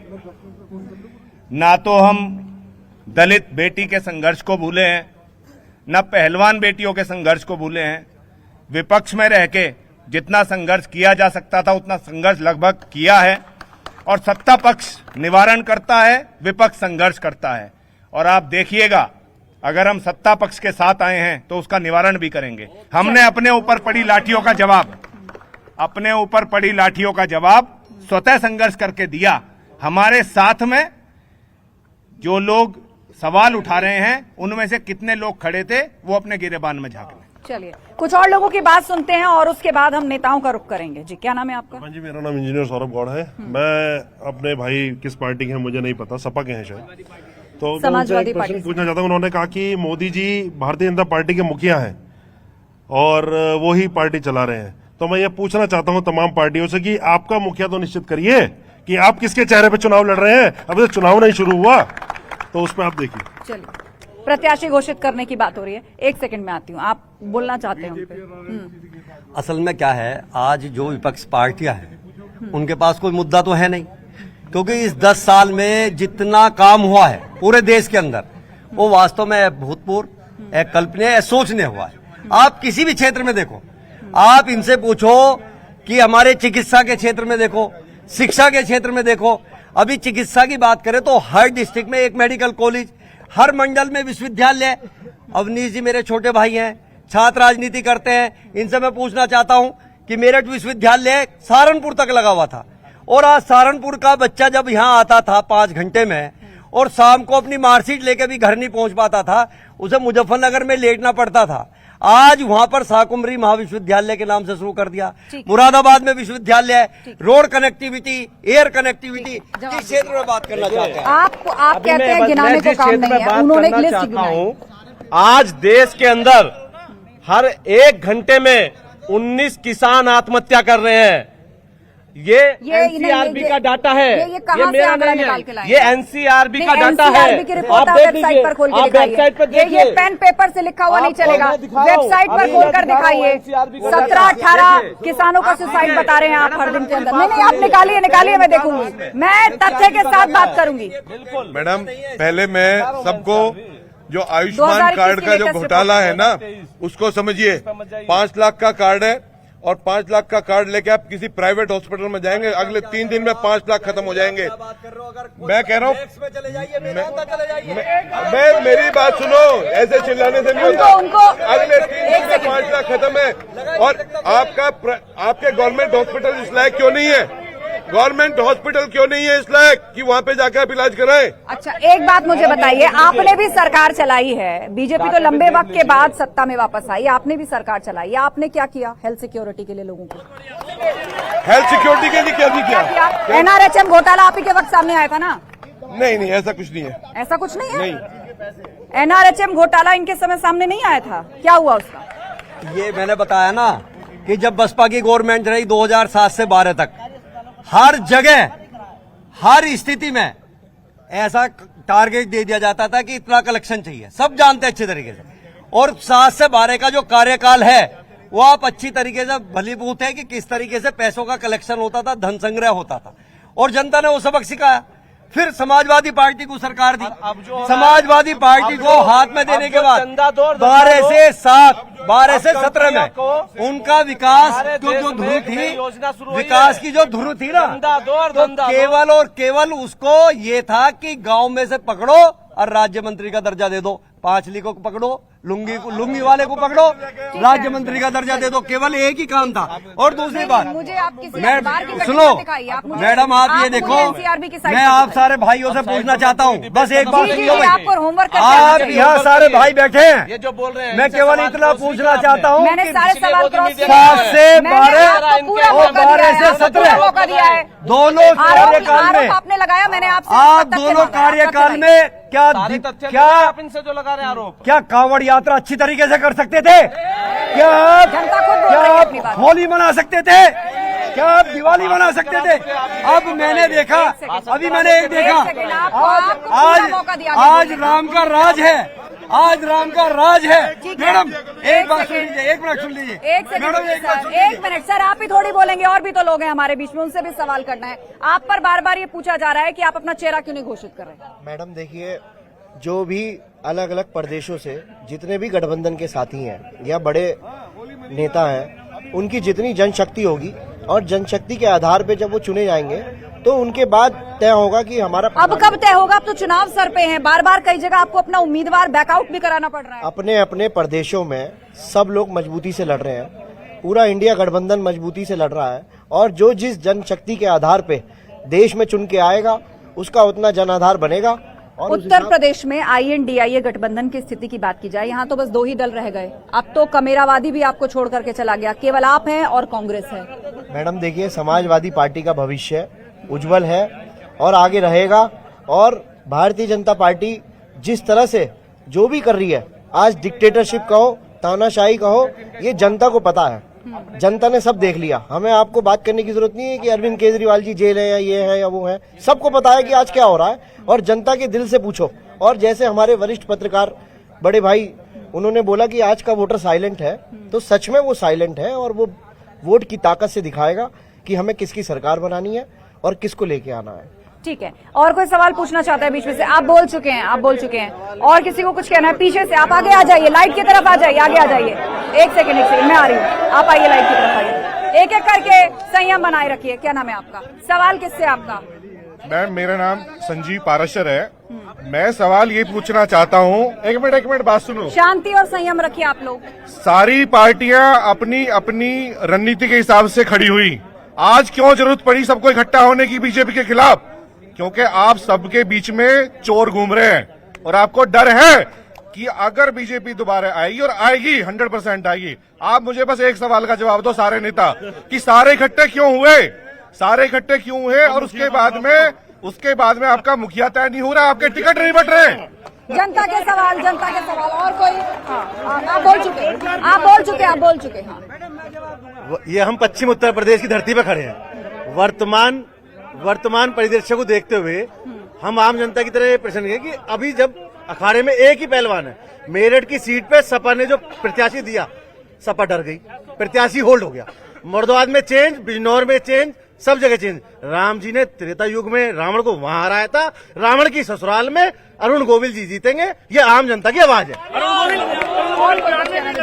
Speaker 16: ना तो हम दलित बेटी के संघर्ष को भूले हैं, ना पहलवान बेटियों के संघर्ष को भूले हैं। विपक्ष में रह के जितना संघर्ष किया जा सकता था उतना संघर्ष लगभग किया है, और सत्ता पक्ष निवारण करता है, विपक्ष संघर्ष करता है। और आप देखिएगा, अगर हम सत्ता पक्ष के साथ आए हैं तो उसका निवारण भी करेंगे। हमने अपने ऊपर पड़ी लाठियों का जवाब स्वतः संघर्ष करके दिया। हमारे साथ में जो लोग सवाल उठा रहे हैं उनमें से कितने लोग खड़े थे वो अपने गिरेबान में झांक लें।
Speaker 1: चलिए कुछ और लोगों की बात सुनते हैं और उसके बाद हम नेताओं का रुख करेंगे। जी, क्या नाम है आपका?
Speaker 18: जी, मेरा नाम इंजीनियर सौरभ गौड़ है। मैं अपने भाई किस पार्टी के हैं मुझे नहीं पता, सपा के हैं शायद, तो
Speaker 1: समाजवादी पार्टी
Speaker 18: पूछना चाहता हूँ। उन्होंने कहा कि मोदी जी भारतीय जनता पार्टी के मुखिया हैं और वो ही पार्टी चला रहे हैं, तो मैं ये पूछना चाहता हूँ तमाम पार्टियों से कि आपका मुखिया तो निश्चित करिए कि आप किसके चेहरे पे चुनाव लड़ रहे हैं। अभी तो चुनाव नहीं शुरू हुआ, तो उसमें आप देखिए।
Speaker 1: चलिए, प्रत्याशी घोषित करने की बात हो रही है, 1 सेकंड में आती हूँ, आप बोलना चाहते हैं।
Speaker 5: असल में क्या है, आज जो विपक्ष पार्टियां हैं उनके पास कोई मुद्दा तो है नहीं, क्योंकि इस 10 साल में जितना काम हुआ है पूरे देश के अंदर वो वास्तव में अभूतपूर्व, अकल्पनीय, सोचने हुआ है। आप किसी भी क्षेत्र में देखो, आप इनसे पूछो कि हमारे चिकित्सा के क्षेत्र में देखो, शिक्षा के क्षेत्र में देखो। अभी चिकित्सा की बात करें तो हर डिस्ट्रिक्ट में एक मेडिकल कॉलेज, हर मंडल में विश्वविद्यालय। अवनीश जी मेरे छोटे भाई हैं, छात्र राजनीति करते हैं, इनसे मैं पूछना चाहता हूं कि मेरठ विश्वविद्यालय सहारनपुर तक लगा हुआ था, और आज सहारनपुर का बच्चा जब यहां आता था 5 घंटे में और शाम को अपनी मार्कशीट लेके भी घर नहीं पहुंच पाता था, उसे मुजफ्फरनगर में लेटना पड़ता था। आज वहां पर शाकुंभरी महाविश्वविद्यालय के नाम से शुरू कर दिया। मुरादाबाद में विश्वविद्यालय, रोड कनेक्टिविटी, एयर कनेक्टिविटी, किस क्षेत्र में बात करना चाहते हैं
Speaker 1: आप कहते हैं गिनाने को काम नहीं है, उन्होंने एक लिस्ट गिनाई।
Speaker 9: आज देश के अंदर हर 1 घंटे में 19 किसान आत्महत्या कर रहे हैं। ये एनसीआरबी का डाटा है, ये मेरा नहीं है, ये एनसीआरबी का डाटा है।
Speaker 1: आप वेबसाइट पर खोल के दिखाइए, ये पेन पेपर से लिखा हुआ नहीं चलेगा, वेबसाइट पर खोल कर दिखाइए। 17-18 किसानों का सुसाइड बता रहे हैं आप हर दिन के अंदर। नहीं, आप निकालिए, मैं देखूंगी, मैं तथ्य के साथ बात करूंगी।
Speaker 10: मैडम, पहले मैं सबको जो आयुष्मान कार्ड का जो घोटाला है ना उसको समझिए। 5 लाख का कार्ड है और 5 लाख का कार्ड लेके आप किसी प्राइवेट हॉस्पिटल में जाएंगे, अगले 3 दिन में 5 लाख खत्म हो जाएंगे। मैं कह रहा हूँ, मेरी बात सुनो, ऐसे चिल्लाने से नहीं होता। अगले 3 दिन में 5 लाख खत्म है। और आपके गवर्नमेंट हॉस्पिटल इस लायक क्यों नहीं है? गवर्नमेंट हॉस्पिटल क्यों नहीं है इस लायक कि वहाँ पे जाकर आप इलाज कराएं?
Speaker 1: अच्छा, एक बात मुझे बताइए, आपने भी सरकार चलाई है, बीजेपी तो लंबे वक्त के बाद सत्ता में वापस आई, आपने भी सरकार चलाई है, आपने क्या किया हेल्थ सिक्योरिटी के लिए लोगों को?
Speaker 10: हेल्थ सिक्योरिटी के लिए क्या नहीं किया?
Speaker 1: एनआरएचएम घोटाला आप ही के वक्त सामने आया था ना?
Speaker 10: नहीं, ऐसा कुछ नहीं है।
Speaker 1: ऐसा कुछ नहीं है? एनआरएचएम घोटाला इनके समय सामने नहीं आया था, क्या हुआ उसका?
Speaker 5: ये मैंने बताया ना कि जब बसपा की गवर्नमेंट रही 2007 से 12 तक, हर जगह हर स्थिति में ऐसा टारगेट दे दिया जाता था कि इतना कलेक्शन चाहिए, सब जानते अच्छे तरीके से। और 7 से 12 का जो कार्यकाल है वो आप अच्छी तरीके से भलीभूत है कि किस तरीके से पैसों का कलेक्शन होता था, धन संग्रह होता था, और जनता ने वो सबक सिखाया। फिर समाजवादी पार्टी को सरकार दी, समाजवादी पार्टी को हाथ में देने के बाद 12 से 7, 12 से 17 में उनका विकास जो धुरी थी, विकास की जो धुरी थी ना, तो केवल और केवल उसको ये था कि गांव में से पकड़ो और राज्य मंत्री का दर्जा दे दो, पांचली को पकड़ो, लुंगी वाले को पकड़ो, राज्य मंत्री का दर्जा दे दो, केवल एक ही काम था। और दूसरी बात, सुनो मैडम, आप ये देखो, मैं आप सारे भाइयों से पूछना चाहता हूँ, बस एक बात सुन लो भाई, आप यहाँ सारे भाई बैठे हैं, ये जो बोल रहे हैं, मैं केवल इतना पूछना चाहता हूँ कि 7 से 12 और 12 से 17 दोनों कार्यकाल में
Speaker 1: आपने लगाया, मैंने आपसे
Speaker 5: आप दोनों कार्यकाल में क्या
Speaker 9: आप इनसे जो लगा रहे हैं आरोप,
Speaker 5: क्या कांवड़ यात्रा अच्छी तरीके से कर सकते थे? क्या आप होली मना सकते थे? क्या आप दिवाली मना सकते थे? अब मैंने देखा, अभी मैंने एक देखा, आज राम का राज है, आज राम का राज है। मैडम एक बात सुन लीजिए, एक मिनट सुन लीजिए,
Speaker 1: एक मिनट सर, आप ही थोड़ी बोलेंगे, और भी तो लोग हैं हमारे बीच में, उनसे भी सवाल करना है। आप पर बार बार ये पूछा जा रहा है कि आप अपना चेहरा क्यों नहीं घोषित कर रहे?
Speaker 8: मैडम देखिए, जो भी अलग अलग प्रदेशों से जितने भी गठबंधन के साथी हैं या बड़े नेता हैं, उनकी जितनी जनशक्ति होगी और जनशक्ति के आधार पे जब वो चुने जाएंगे तो उनके बाद तय होगा कि हमारा।
Speaker 1: अब कब तय होगा? अब तो चुनाव सर पे हैं, बार बार कई जगह आपको अपना उम्मीदवार बैकआउट भी कराना पड़ रहा है।
Speaker 8: अपने अपने प्रदेशों में सब लोग मजबूती से लड़ रहे हैं, पूरा इंडिया गठबंधन मजबूती से लड़ रहा है, और जो जिस जनशक्ति के आधार पे देश में चुन के आएगा उसका उतना जन आधार बनेगा। और
Speaker 1: उत्तर प्रदेश में INDIA गठबंधन की स्थिति की बात की जाए, यहाँ तो बस 2 ही दल रह गए, अब तो कमेरावादी भी आपको छोड़ करके चला गया, केवल आप हैं और कांग्रेस है।
Speaker 8: मैडम देखिए, समाजवादी पार्टी का भविष्य उज्जवल है और आगे रहेगा, और भारतीय जनता पार्टी जिस तरह से जो भी कर रही है, आज डिक्टेटरशिप कहो, तानाशाही कहो, ये जनता को पता है, जनता ने सब देख लिया। हमें आपको बात करने की जरूरत नहीं है कि अरविंद केजरीवाल जी जेल है या ये है या वो है, सबको पता है कि आज क्या हो रहा है, और जनता के दिल से पूछो। और जैसे हमारे वरिष्ठ पत्रकार बड़े भाई उन्होंने बोला कि आज का वोटर साइलेंट है, तो सच में वो साइलेंट है, और वो वोट की ताकत से दिखाएगा कि हमें किसकी सरकार बनानी है और किसको लेके आना है।
Speaker 1: ठीक है, और कोई सवाल पूछना चाहता है बीच में से? आप बोल चुके हैं, आप बोल चुके हैं, और किसी को कुछ कहना है? पीछे से आप आगे आ जाइए, लाइट की तरफ आ जाइए, आगे आ जाइए। एक सेकंड मैं आ रही हूँ, आप आइए, लाइट की तरफ आइए, एक एक करके संयम बनाए रखिए। क्या नाम है आपका? सवाल किससे आपका?
Speaker 19: मैम मेरा नाम संजीव पाराशर है। मैं सवाल ये पूछना चाहता हूँ, एक मिनट बात सुनो।
Speaker 1: शांति और संयम रखिए आप लोग।
Speaker 19: सारी पार्टियां अपनी अपनी रणनीति के हिसाब से खड़ी हुई, आज क्यों जरूरत पड़ी सबको इकट्ठा होने की बीजेपी के खिलाफ? क्योंकि आप सबके बीच में चोर घूम रहे हैं, और आपको डर है कि अगर बीजेपी दोबारा आएगी, और आएगी 100% आएगी। आप मुझे बस एक सवाल का जवाब दो सारे नेता, कि सारे इकट्ठे क्यों हुए, सारे इकट्ठे क्यों हुए, और उसके बाद में आपका मुखिया तय नहीं हो रहा, आपके टिकट नहीं बट रहे।
Speaker 1: जनता के सवाल, और कोई? आप बोल चुके। हाँ,
Speaker 5: ये हम पश्चिम उत्तर प्रदेश की धरती पर खड़े हैं। वर्तमान परिदृश्य को देखते हुए हम आम जनता की तरह ये प्रश्न है कि अभी जब अखाड़े में एक ही पहलवान है, मेरठ की सीट पे सपा ने जो प्रत्याशी दिया, सपा डर गई, प्रत्याशी होल्ड हो गया। मुर्दाबाद में चेंज, बिजनौर में चेंज, सब जगह चेंज। राम जी ने त्रेता युग में रावण को वहां हराया था, रावण की ससुराल में अरुण गोविल जी जीतेंगे, ये आम जनता की आवाज है।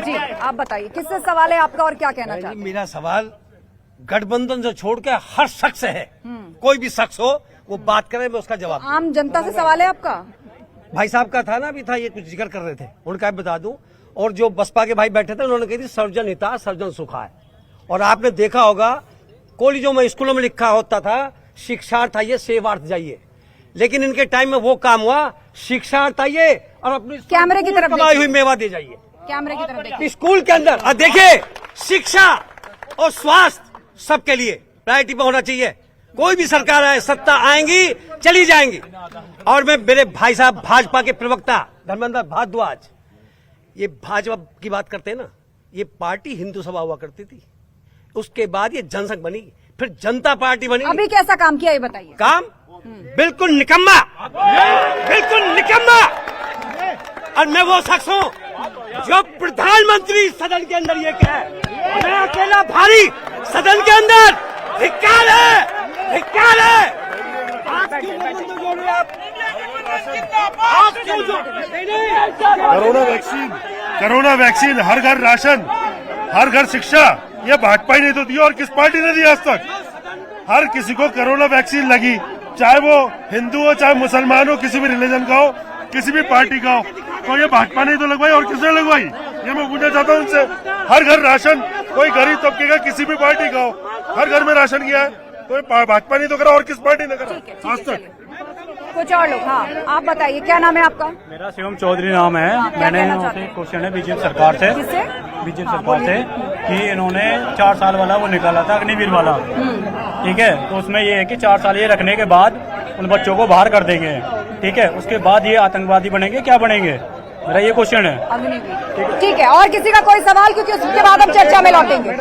Speaker 1: जी आप बताइए, किससे सवाल है आपका और क्या कहना चाहते हैं?
Speaker 5: मेरा सवाल गठबंधन से छोड़ के हर शख्स से है, कोई भी शख्स हो वो बात करे, मैं उसका जवाब।
Speaker 1: आम जनता से सवाल है आपका?
Speaker 5: भाई साहब का था ना, अभी था, ये कुछ जिक्र कर रहे थे, उनका बता दूं। और जो बसपा के भाई बैठे थे उन्होंने कही थी सर्वजन हिता सर्वजन सुखा है। और आपने देखा होगा कॉलेजों में स्कूलों में लिखा होता था शिक्षार्थ आइए सेवार्थ जाइए, लेकिन इनके टाइम में वो काम हुआ शिक्षार्थ आइए और अपनी
Speaker 1: कैमरे की तरफ
Speaker 5: कमाई हुई मेवा दे जाइए।
Speaker 1: कैमरे की तरफ देखिए।
Speaker 5: स्कूल के अंदर देखिए शिक्षा और स्वास्थ्य सबके लिए प्रायोरिटी पे होना चाहिए। कोई भी सरकार आए, सत्ता आएंगी चली जाएंगी। और मैं मेरे भाई साहब भाजपा के प्रवक्ता धर्मेंद्र भारद्वाज, ये भाजपा की बात करते हैं ना, ये पार्टी हिंदू सभा हुआ करती थी, उसके बाद ये जनसंघ बनी, फिर जनता पार्टी बनी।
Speaker 1: अभी कैसा काम किया ये बताइए।
Speaker 5: काम बिल्कुल निकम्मा, बिल्कुल निकम्मा। और मैं वो शख्स हूं जो प्रधानमंत्री सदन के अंदर ये कहे, मैं अकेला भारी सदन के अंदर, धिक्कार है, धिक्कार है। आप क्यों बंद जोड़ रहे आप क्यों
Speaker 18: कोरोना वैक्सीन, हर घर राशन, हर घर शिक्षा, ये भाजपा ही नहीं तो दिया और किस पार्टी ने दिया आज तक? हर किसी को कोरोना वैक्सीन लगी, चाहे वो हिंदू हो चाहे मुसलमान हो, किसी भी रिलीजन का हो, किसी भी पार्टी का हो, तो ये भाजपा ने तो लगवाई और किसने लगवाई? ये मैं पूछना चाहता हूँ उनसे। हर घर राशन, कोई गरीब तबके का किसी भी पार्टी का हो, हर घर में राशन किया है, तो भाजपा ने तो करा और किस पार्टी ने करा आज तक?
Speaker 1: कुछ और लोग, हाँ आप बताइए क्या नाम है आपका?
Speaker 20: मेरा शिवम चौधरी नाम है। मैंने क्वेश्चन है बीजेपी सरकार से, बीजेपी सरकार से कि इन्होंने 4 साल वाला वो निकाला था अग्निवीर वाला, ठीक है, तो उसमें ये है कि 4 साल ये रखने के बाद उन बच्चों को बाहर कर देंगे, ठीक है, उसके बाद ये आतंकवादी बनेंगे, क्या बनेंगे, मेरा ये क्वेश्चन है।
Speaker 1: अग्निवीर, ठीक है। और किसी का कोई सवाल, क्योंकि उसके बाद हम चर्चा में लौटेंगे,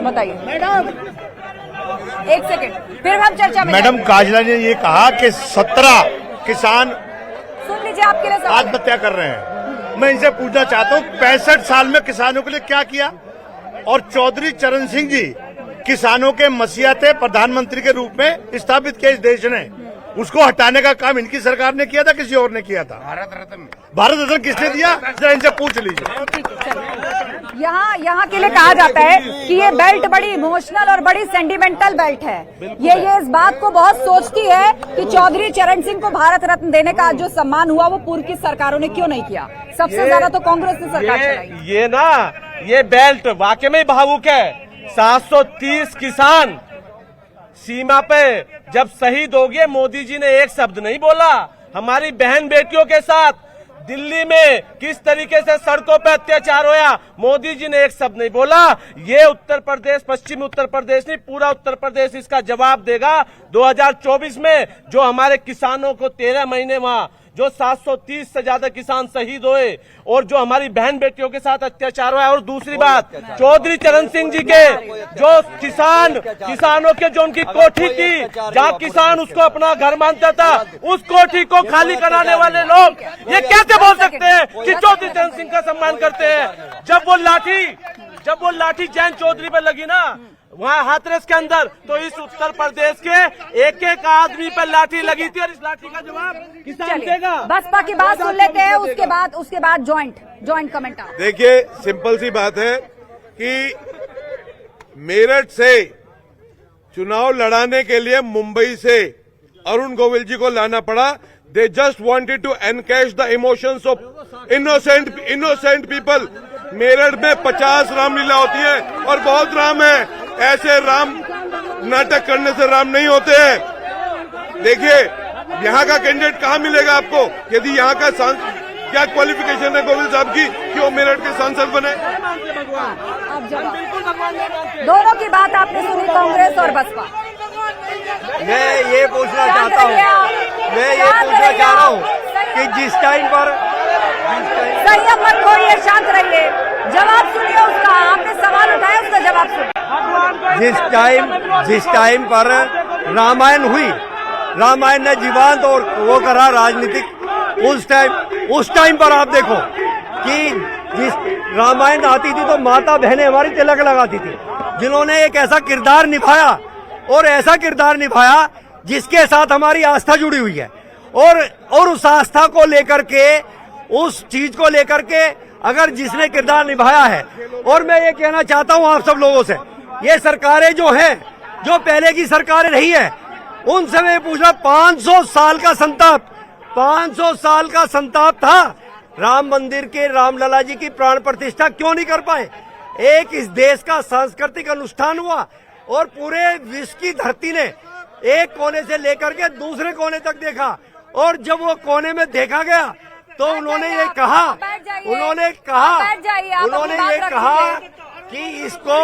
Speaker 1: बताइए। एक सेकंड, फिर हम चर्चा में।
Speaker 12: मैडम काजला ने ये कहा कि 17 किसान
Speaker 1: सुन लीजिए आपके लिए सवाल।
Speaker 12: आत्महत्या कर रहे हैं। मैं इनसे पूछना चाहता हूँ 65 साल में किसानों के लिए क्या किया? और चौधरी चरण सिंह जी किसानों के मसीहा थे, प्रधानमंत्री के रूप में स्थापित किया इस देश ने, उसको हटाने का काम इनकी सरकार ने किया था, किसी और ने किया था? भारत रत्न किसने दिया? जरा इनसे पूछ लीजिए।
Speaker 1: यहाँ के लिए कहा जाता है कि ये बेल्ट बड़ी इमोशनल और बड़ी सेंटिमेंटल बेल्ट है। ये इस बात को बहुत सोचती है कि चौधरी चरण सिंह को भारत रत्न देने का जो सम्मान हुआ वो पूर्व की सरकारों ने क्यों नहीं किया? सबसे ज्यादा तो कांग्रेस ने सरकार चलाई।
Speaker 9: ये बेल्ट वाकई में भावुक है। 730 किसान सीमा पे जब शहीद हो गए, मोदी जी ने एक शब्द नहीं बोला। हमारी बहन बेटियों के साथ दिल्ली में किस तरीके से सड़कों पे अत्याचार होया, मोदी जी ने एक शब्द नहीं बोला। ये उत्तर प्रदेश, पश्चिमी उत्तर प्रदेश नहीं, पूरा उत्तर प्रदेश इसका जवाब देगा 2024 में। जो हमारे किसानों को 13 महीने वहां जो 730 से ज्यादा किसान शहीद हुए और जो हमारी बहन बेटियों के साथ अत्याचार हुआ है। और दूसरी बात, चौधरी चरण सिंह जी के जो किसानों के जो उनकी कोठी थी, जहाँ किसान उसको अपना घर मानता था, उस कोठी को खाली कराने वाले लोग ये कैसे बोल सकते हैं कि चौधरी चरण सिंह का सम्मान करते हैं? जब वो लाठी जैन चौधरी पे लगी ना वहाँ हाथरस के अंदर, तो इस उत्तर प्रदेश के एक एक आदमी पर लाठी लगी थी और इस लाठी का जवाब किसान देगा।
Speaker 1: बसपा की बात सुन लेते हैं, उसके बाद ज्वाइंट कमेंट।
Speaker 10: देखिए सिंपल सी बात है कि मेरठ से चुनाव लड़ाने के लिए मुंबई से अरुण गोविल जी को लाना पड़ा। They just wanted to encash the emotions of innocent people. Meerut में 50 रामलीला होती है और बहुत राम है। ऐसे राम नाटक करने से राम नहीं होते हैं। देखिए यहाँ का कैंडिडेट कहाँ मिलेगा आपको? यदि यहाँ का क्या क्वालिफिकेशन है गोविल साहब की कि वो मेरठ के सांसद बने?
Speaker 1: दोनों की बात आपने सुनी, कांग्रेस और बसपा।
Speaker 5: मैं ये पूछना चाहता हूँ कि जिस टाइम पर
Speaker 1: संयम मत खोइए, शांत रहिए, जवाब सुनिए उसका। आपने सवाल उठाया, उसका जवाब सुनिए।
Speaker 5: जिस टाइम पर रामायण हुई, रामायण ने जीवांत और वो करा राजनीतिक, उस टाइम पर आप देखो कि जिस रामायण आती थी तो माता बहनें हमारी तिलक लगाती थी, जिन्होंने एक ऐसा किरदार निभाया और ऐसा किरदार निभाया जिसके साथ हमारी आस्था जुड़ी हुई है। और उस आस्था को लेकर के, उस चीज को लेकर के अगर जिसने किरदार निभाया है, और मैं ये कहना चाहता हूं आप सब लोगों से, ये सरकारें जो हैं, जो पहले की सरकारें रही है, उनसे मैं पूछ रहा, 500 साल का संताप, 500 साल का संताप था। राम मंदिर के रामलला जी की प्राण प्रतिष्ठा क्यों नहीं कर पाए? एक इस देश का सांस्कृतिक अनुष्ठान हुआ और पूरे विश्व की धरती ने एक कोने से लेकर के दूसरे कोने तक देखा, और जब वो कोने में देखा गया तो उन्होंने ये कहा कि इसको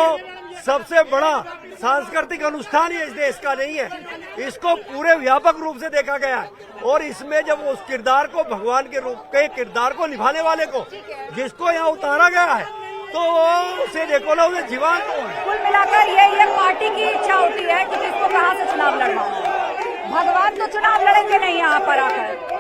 Speaker 5: सबसे बड़ा सांस्कृतिक अनुष्ठान ये इस देश का नहीं है, इसको पूरे व्यापक रूप से देखा गया है। और इसमें जब उस किरदार को, भगवान के रूप के किरदार को निभाने वाले को जिसको यहाँ उतारा गया है, तो उसे देखो ना, उसे जीवन
Speaker 1: कुल मिलाकर ये पार्टी की इच्छा होती है कि किसको कहाँ से चुनाव लड़ना है। भगवान तो चुनाव लड़ेंगे नहीं यहाँ पर आकर।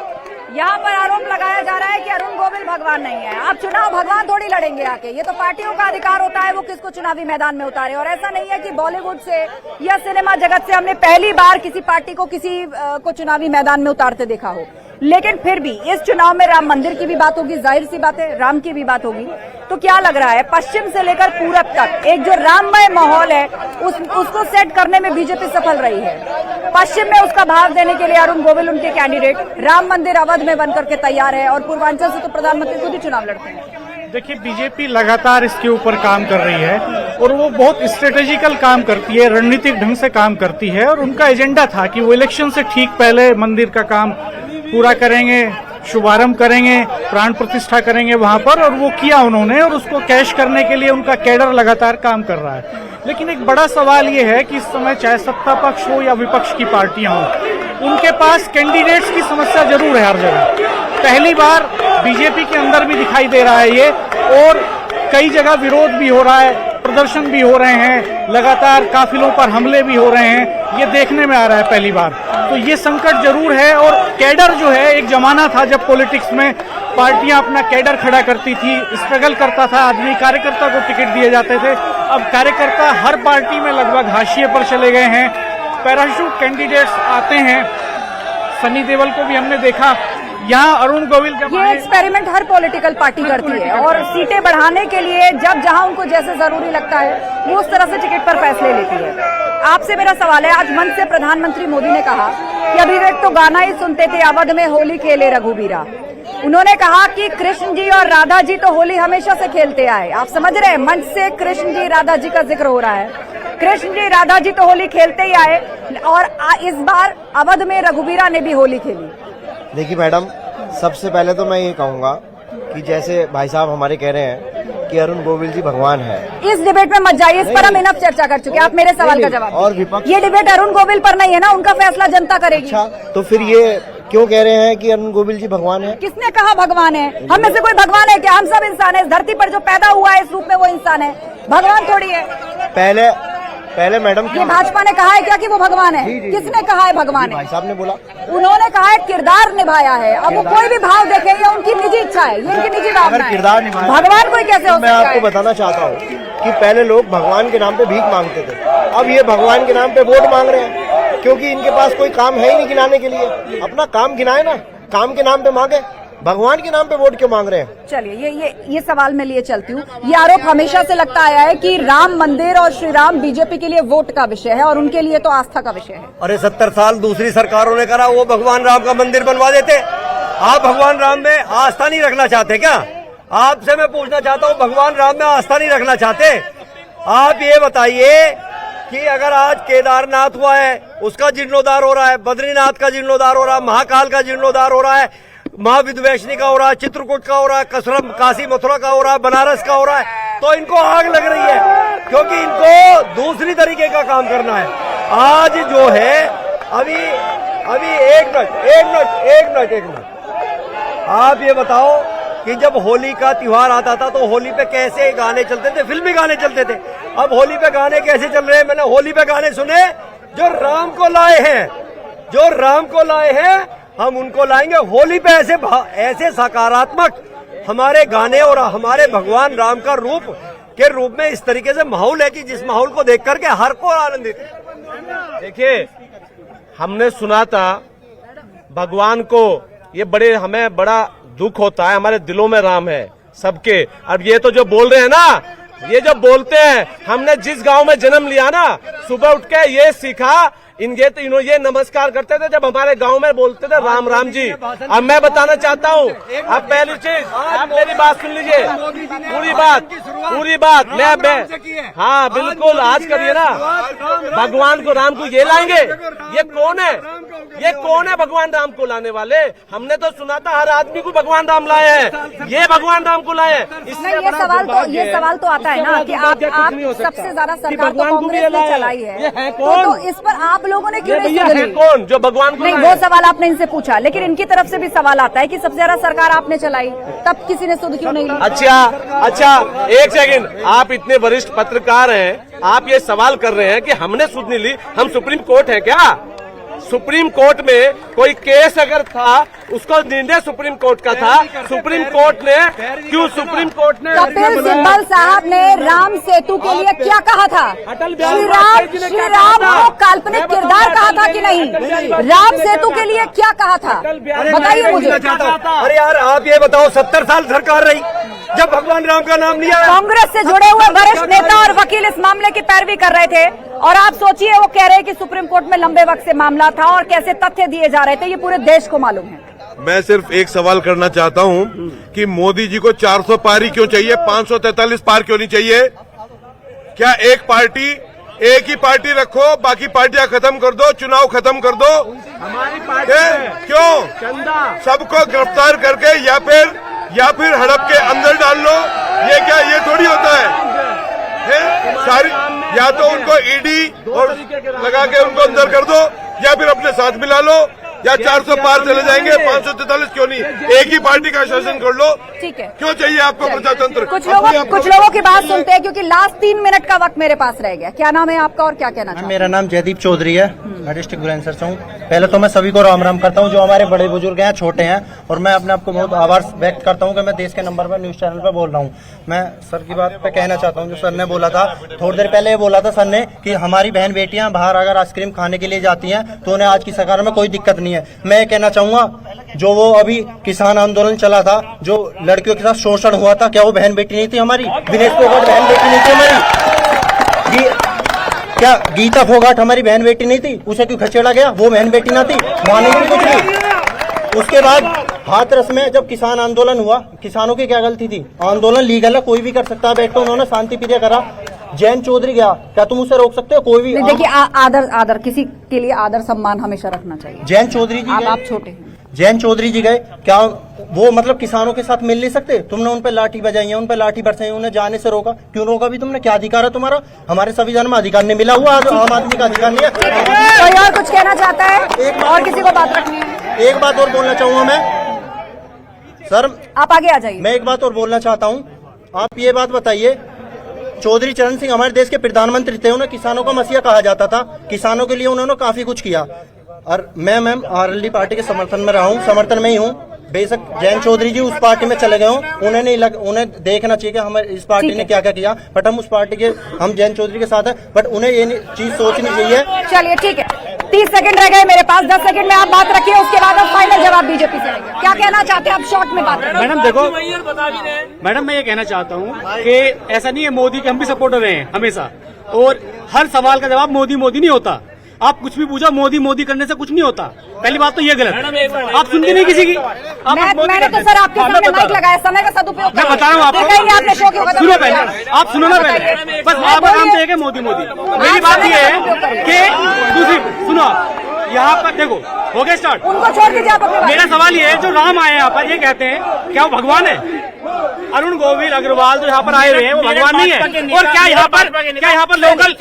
Speaker 1: यहाँ पर आरोप लगाया जा रहा है कि अरुण गोविल भगवान नहीं है। अब चुनाव भगवान थोड़ी लड़ेंगे आके, ये तो पार्टियों का अधिकार होता है वो किसको चुनावी मैदान में उतारे। और ऐसा नहीं है कि बॉलीवुड से या सिनेमा जगत से हमने पहली बार किसी पार्टी को किसी को चुनावी मैदान में उतारते देखा हो, लेकिन फिर भी इस चुनाव में राम मंदिर की भी बात होगी, जाहिर सी बात है राम की भी बात होगी। तो क्या लग रहा है, पश्चिम से लेकर पूरब तक एक जो राममय माहौल है उसको सेट करने में बीजेपी सफल रही है। पश्चिम में उसका भाव देने के लिए अरुण गोविल उनके कैंडिडेट, राम मंदिर अवध में बनकर के तैयार है, और पूर्वांचल से तो प्रधानमंत्री खुद ही चुनाव लड़ते हैं।
Speaker 11: देखिए, बीजेपी लगातार इसके ऊपर काम कर रही है और वो बहुत स्ट्रेटेजिकल काम करती है, रणनीतिक ढंग से काम करती है। और उनका एजेंडा था कि वो इलेक्शन से ठीक पहले मंदिर का काम पूरा करेंगे, शुभारंभ करेंगे, प्राण प्रतिष्ठा करेंगे वहां पर, और वो किया उन्होंने। और उसको कैश करने के लिए उनका कैडर लगातार काम कर रहा है। लेकिन एक बड़ा सवाल ये है कि इस समय चाहे सत्ता पक्ष हो या विपक्ष की पार्टियां हो, उनके पास कैंडिडेट्स की समस्या जरूर है हर जगह। पहली बार बीजेपी के अंदर भी दिखाई दे रहा है ये, और कई जगह विरोध भी हो रहा है, प्रदर्शन भी हो रहे हैं, लगातार काफिलों पर हमले भी हो रहे हैं, ये देखने में आ रहा है पहली बार। तो ये संकट जरूर है। और कैडर जो है, एक जमाना था जब पॉलिटिक्स में पार्टियां अपना कैडर खड़ा करती थी, स्ट्रगल करता था आदमी, कार्यकर्ता को टिकट दिए जाते थे। अब कार्यकर्ता हर पार्टी में लगभग हाशिए पर चले गए हैं, पैराशूट कैंडिडेट्स आते हैं। सनी देओल को भी हमने देखा, यहाँ अरुण गोविल जब
Speaker 1: ये एक्सपेरिमेंट हर पॉलिटिकल पार्टी करती है, और सीटें बढ़ाने के लिए जब जहां उनको जैसे जरूरी लगता है वो उस तरह से टिकट पर फैसले लेती है। आपसे मेरा सवाल है, आज मंच से प्रधानमंत्री मोदी ने कहा कि अभी तक तो गाना ही सुनते थे, अवध में होली खेले रघुबीरा। उन्होंने कहा कि कृष्ण जी और राधा जी तो होली हमेशा से खेलते आए। आप समझ रहे हैं, मंच से कृष्ण जी राधा जी का जिक्र हो रहा है। कृष्ण जी राधा जी तो होली खेलते ही आए, और इस बार अवध में रघुबीरा ने भी होली खेली।
Speaker 8: देखिए मैडम, सबसे पहले तो मैं ये कहूँगा कि जैसे भाई साहब हमारे कह रहे हैं कि अरुण गोविल जी भगवान है,
Speaker 1: इस डिबेट में मत जाइए, इस पर हम इनफ चर्चा कर चुके हैं। आप मेरे सवाल का जवाब।
Speaker 8: और विपक्ष,
Speaker 1: ये डिबेट अरुण गोविल पर नहीं है ना, उनका फैसला जनता करेगी।
Speaker 8: अच्छा, तो फिर ये क्यों कह रहे हैं कि अरुण गोविल जी भगवान है?
Speaker 1: किसने कहा भगवान है? हम में से कोई भगवान है क्या? हम सब इंसान है, इस धरती पर जो पैदा हुआ है इस रूप में वो इंसान है, भगवान थोड़ी है।
Speaker 8: पहले मैडम,
Speaker 1: ये भाजपा ने कहा है क्या कि वो भगवान है? किसने कहा है भगवान है?
Speaker 8: भाई साहब ने बोला,
Speaker 1: उन्होंने कहा है किरदार निभाया है। अब वो कोई भी भाव देखे, ये उनकी निजी इच्छा है, ये उनकी निजी भावना है।
Speaker 8: किरदार निभाया,
Speaker 1: भगवान कोई कैसे हो सकता है?
Speaker 8: मैं आपको बताना चाहता हूँ कि पहले लोग भगवान के नाम पे भीख मांगते थे, अब ये भगवान के नाम पे वोट मांग रहे हैं, क्योंकि इनके पास कोई काम है ही नहीं गिनाने के लिए। अपना काम गिनाए ना, काम के नाम पे मांगे, भगवान के नाम पे वोट क्यों मांग रहे हैं?
Speaker 1: चलिए, ये सवाल मैं लिए चलती हूँ। ये आरोप हमेशा से लगता आया है कि राम मंदिर और श्री राम बीजेपी के लिए वोट का विषय है और उनके लिए तो आस्था का विषय है।
Speaker 5: अरे 70 साल दूसरी सरकारों ने करा, वो भगवान राम का मंदिर बनवा देते। आप भगवान राम में आस्था नहीं रखना चाहते क्या? आपसे मैं पूछना चाहता हूँ, भगवान राम में आस्था नहीं रखना चाहते? आप ये बताइए कि अगर आज केदारनाथ हुआ है, उसका जीर्णोद्धार हो रहा है, बद्रीनाथ का जीर्णोद्धार हो रहा है, महाकाल का जीर्णोद्धार हो रहा है, महाविद्वेषणी का हो रहा है, चित्रकूट का हो रहा है, कसरम काशी मथुरा का हो रहा है, बनारस का हो रहा है, तो इनको आग लग रही है, क्योंकि इनको दूसरी तरीके का काम करना है। आज जो है, अभी एक मिनट, आप ये बताओ कि जब होली का त्योहार आता था तो होली पे कैसे गाने चलते थे? फिल्मी गाने चलते थे। अब होली पे गाने कैसे चल रहे हैं? मैंने होली पे गाने सुने जो राम को लाए हैं, हम उनको लाएंगे। होली पे ऐसे सकारात्मक हमारे गाने और हमारे भगवान राम का रूप में इस तरीके से माहौल है कि जिस माहौल को देख करके हर को आनंदित।
Speaker 9: देखिए, हमने सुना था भगवान को, ये हमें बड़ा दुख होता है, हमारे दिलों में राम है सबके। अब ये तो जो बोल रहे हैं ना, ये जो बोलते हैं, हमने जिस गांव में जन्म लिया ना, सुबह उठ के ये सीखा इन्होंने ये नमस्कार करते थे जब हमारे गांव में बोलते थे राम राम जी। अब मैं बताना चाहता हूँ, अब पहली चीज आप मेरी बात सुन लीजिए, पूरी बात मैं हाँ बिल्कुल आज करिए ना, भगवान को राम को ये लाएंगे, ये कौन है भगवान राम को लाने वाले? हमने तो सुना था हर आदमी को भगवान राम लाए हैं, ये भगवान राम को लाए हैं।
Speaker 1: ये सवाल तो आता है ना कि आप सबसे ज्यादा सरकार तो कांग्रेस ने चलाई है, तो इस पर आप लोगों ने क्यों नहीं सुनी?
Speaker 9: कौन जो भगवान को
Speaker 1: नहीं, वो सवाल आपने इनसे पूछा, लेकिन इनकी तरफ से भी सवाल आता है कि सबसे ज्यादा सरकार आपने चलाई, तब किसी ने सुध क्यों नहीं ली?
Speaker 9: अच्छा एक सेकंड, आप इतने वरिष्ठ पत्रकार हैं, आप ये सवाल कर रहे हैं कि हमने सुध नहीं ली? हम सुप्रीम कोर्ट है क्या? सुप्रीम कोर्ट में कोई केस अगर था, उसको निर्णय सुप्रीम कोर्ट का था, सुप्रीम कोर्ट ने
Speaker 1: कपिल सिब्बल साहब ने राम सेतु के लिए क्या कहा था? श्री राम को काल्पनिक किरदार कहा था कि नहीं? राम सेतु के लिए क्या कहा था, बताइए मुझे।
Speaker 5: अरे यार आप ये बताओ, 70 साल सरकार रही, जब भगवान राम का नाम लिया।
Speaker 1: कांग्रेस से जुड़े हुए वरिष्ठ नेता और वकील इस मामले की पैरवी कर रहे थे, और आप सोचिए वो कह रहे हैं कि सुप्रीम कोर्ट में लंबे वक्त से मामला था और कैसे तथ्य दिए जा रहे थे, ये पूरे देश को मालूम है।
Speaker 10: मैं सिर्फ एक सवाल करना चाहता हूं कि मोदी जी को 400 पार ही क्यों चाहिए, 543 पार क्यों नहीं चाहिए? क्या एक ही पार्टी रखो, बाकी पार्टियां खत्म कर दो, चुनाव खत्म कर दो?
Speaker 9: हमारी पार्टी
Speaker 10: क्यों सबको गिरफ्तार करके या फिर हड़प के अंदर डाल लो? ये थोड़ी होता है सारी, या तो उनको ईडी और लगा के उनको अंदर कर दो, या फिर अपने साथ मिला लो, या 400 पार चले जाएंगे, 543 क्यों नहीं? एक ही पार्टी का शासन कर लो, ठीक है? क्यों चाहिए आपको प्रजातंत्र?
Speaker 1: कुछ लोगों की बात सुनते हैं, क्योंकि लास्ट 3 मिनट का वक्त मेरे पास रह गया। क्या नाम है आपका और क्या कहना चाहते हैं?
Speaker 8: मेरा नाम जयदीप चौधरी है, मैं डिस्ट्रिक्ट बुलंदशहर से हूँ। पहले तो मैं सभी को राम राम करता हूँ, जो हमारे बड़े बुजुर्ग हैं, छोटे हैं, और मैं अपने आप को बहुत आभार व्यक्त करता हूँ कि मैं देश के नंबर पर न्यूज चैनल पर बोल रहा हूँ। मैं सर की बात पे कहना चाहता हूँ, जो सर ने बोला था थोड़ी देर पहले, ये बोला था सर ने कि हमारी बहन बेटियां बाहर अगर आइसक्रीम खाने के लिए जाती हैं तो उन्हें आज की सरकार में कोई दिक्कत नहीं है। मैं कहना चाहूंगा, जो वो अभी किसान आंदोलन चला था, जो लड़कियों के साथ शोषण हुआ था, क्या वो बहन बेटी नहीं थी हमारी? विनेश फोगाट बहन बेटी नहीं थी हमारी? क्या गीता फोगाट हमारी बहन बेटी नहीं थी? उसे क्यों खसेड़ा गया? वो बहन बेटी ना थी? मानेंगे कुछ नहीं। उसके बाद हाथरस में जब किसान आंदोलन हुआ, किसानों की क्या गलती थी? आंदोलन लीगल है, कोई भी कर सकता है, बैठकर उन्होंने शांति प्रिय करा। जैन चौधरी गया, क्या तुम उसे रोक सकते हो? कोई भी
Speaker 1: देखिए, आदर किसी के लिए आदर सम्मान हमेशा रखना चाहिए।
Speaker 8: जैन चौधरी जी
Speaker 1: आप छोटे हैं,
Speaker 8: जैन चौधरी जी गए, क्या वो मतलब किसानों के साथ मिल नहीं सकते? तुमने उन पर लाठी बजाई है, उन पर लाठी बरसाई, उन्हें जाने से रोका, क्यों रोका भी तुमने? क्या अधिकार है तुम्हारा? हमारे संविधान में अधिकार नहीं मिला हुआ, आम आदमी का अधिकार नहीं है।
Speaker 1: कोई और कुछ कहना चाहता है? और किसी को बात रखनी है?
Speaker 8: एक बात और बोलना चाहूंगा मैं, सर
Speaker 1: आप आगे आ जाइए।
Speaker 8: मैं एक बात और बोलना चाहता हूँ, आप ये बात बताइए, चौधरी चरण सिंह हमारे देश के प्रधानमंत्री थे, उन्हें किसानों का मसीहा कहा जाता था, किसानों के लिए उन्होंने काफी कुछ किया, और मैं मैम आरएलडी पार्टी के समर्थन में रहा हूँ, समर्थन में ही हूँ। बेशक जैन चौधरी जी उस पार्टी में चले गए हों, उन्हें देखना चाहिए कि हमारे इस पार्टी ने क्या क्या किया, बट हम उस पार्टी के, हम जैन चौधरी के साथ हैं, बट उन्हें ये चीज सोचनी चाहिए।
Speaker 1: चलिए ठीक है, 30 सेकंड रह गए मेरे पास, 10 सेकंड में आप बात रखिए, उसके बाद आप फाइनल जवाब बीजेपी से लेंगे। क्या कहना चाहते हैं आप शॉर्ट में बात?
Speaker 20: मैडम देखो, मैडम मैं ये कहना चाहता हूँ कि ऐसा नहीं है, मोदी के हम भी सपोर्टर रहे हैं हमेशा, और हर सवाल का जवाब मोदी मोदी नहीं होता। आप कुछ भी पूछो, मोदी मोदी करने से कुछ नहीं होता। पहली बात तो ये गलत है, आप सुनते नहीं किसी की।
Speaker 1: मैंने तो सर आपके सामने माइक लगाया, समय का सदुपयोग।
Speaker 20: मैं बता रहा हूँ आपको,
Speaker 1: आपने शो क्यों?
Speaker 20: सुनो पहले, आप सुनो ना पहले, बस आपका काम तो एक है मोदी मोदी। मेरी बात ये है कि दूसरी सुनो, यहाँ पर देखो हो गया स्टार्ट,
Speaker 1: उनको छोड़ दीजिए आप।
Speaker 20: मेरा सवाल ये है, जो राम आए यहाँ पर, ये कहते हैं क्या वो भगवान है? अरुण गोविल अग्रवाल जो यहाँ पर आए हुए हैं वो भगवान नहीं है? और क्या यहाँ पर लोकल,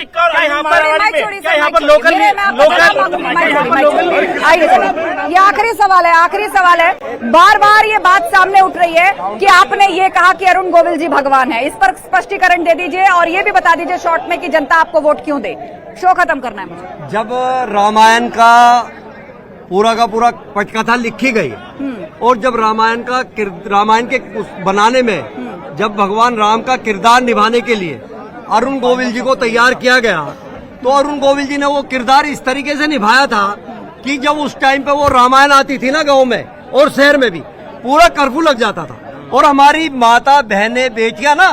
Speaker 1: ये आखिरी सवाल है, बार बार ये बात सामने उठ रही है कि आपने ये कहा कि अरुण गोविल जी भगवान है, इस पर स्पष्टीकरण दे दीजिए, और ये भी बता दीजिए शॉर्ट में कि जनता आपको वोट क्यों दे। शो खत्म करना है मुझे।
Speaker 5: जब रामायण का पूरा पटकथा लिखी गई, और जब रामायण के बनाने में जब भगवान राम का किरदार निभाने के लिए अरुण गोविल जी को तैयार किया गया, तो अरुण गोविल जी ने वो किरदार इस तरीके से निभाया था कि जब उस टाइम पे वो रामायण आती थी ना, गांव में और शहर में भी पूरा कर्फ्यू लग जाता था, और हमारी माता बहनें बेटियां ना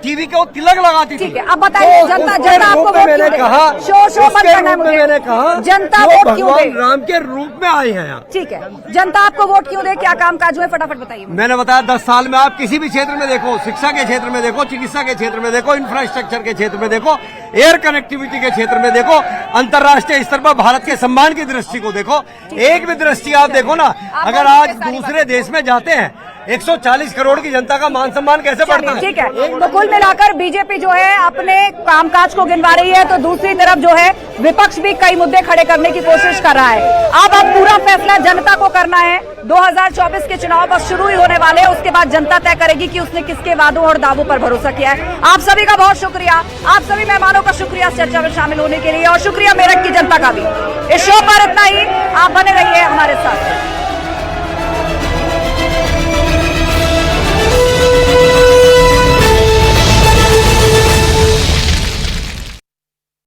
Speaker 5: टीवी के वो तिलक लगाती थी।
Speaker 1: ठीक है, अब बताइए जनता आपको वोट
Speaker 5: मैंने
Speaker 1: क्यों
Speaker 5: कहा
Speaker 1: देगी? शो मत करना है मुझे।
Speaker 5: मैंने कहा
Speaker 1: जनता
Speaker 5: वो
Speaker 1: वोट क्यों
Speaker 5: भगवान
Speaker 1: दे?
Speaker 5: राम के रूप में आए हैं यहाँ।
Speaker 1: ठीक है, जनता आपको वोट क्यों दे? क्या काम काज हुए फटाफट बताइए।
Speaker 5: मैंने बताया 10 साल में आप किसी भी क्षेत्र में देखो, शिक्षा के क्षेत्र में देखो, चिकित्सा के क्षेत्र में देखो, इंफ्रास्ट्रक्चर के क्षेत्र में देखो, एयर कनेक्टिविटी के क्षेत्र में देखो, अंतर्राष्ट्रीय स्तर पर भारत के सम्मान की दृष्टि को देखो, एक भी दृष्टि आप देखो ना। अगर आज दूसरे देश में जाते हैं 140 करोड़ की जनता का मान सम्मान कैसे बढ़ता है?
Speaker 1: ठीक है, तो कुल मिलाकर बीजेपी जो है अपने कामकाज को गिनवा रही है, तो दूसरी तरफ जो है विपक्ष भी कई मुद्दे खड़े करने की कोशिश कर रहा है। अब पूरा फैसला जनता को करना है। 2024 के चुनाव बस शुरू ही होने वाले हैं, उसके बाद जनता तय करेगी कि उसने किसके वादों और दावों पर भरोसा किया है। आप सभी का बहुत शुक्रिया, आप सभी मेहमानों का शुक्रिया चर्चा में शामिल होने के लिए, और शुक्रिया मेरठ की जनता का भी। इस शो पर इतना ही, आप बने रहिए हमारे साथ।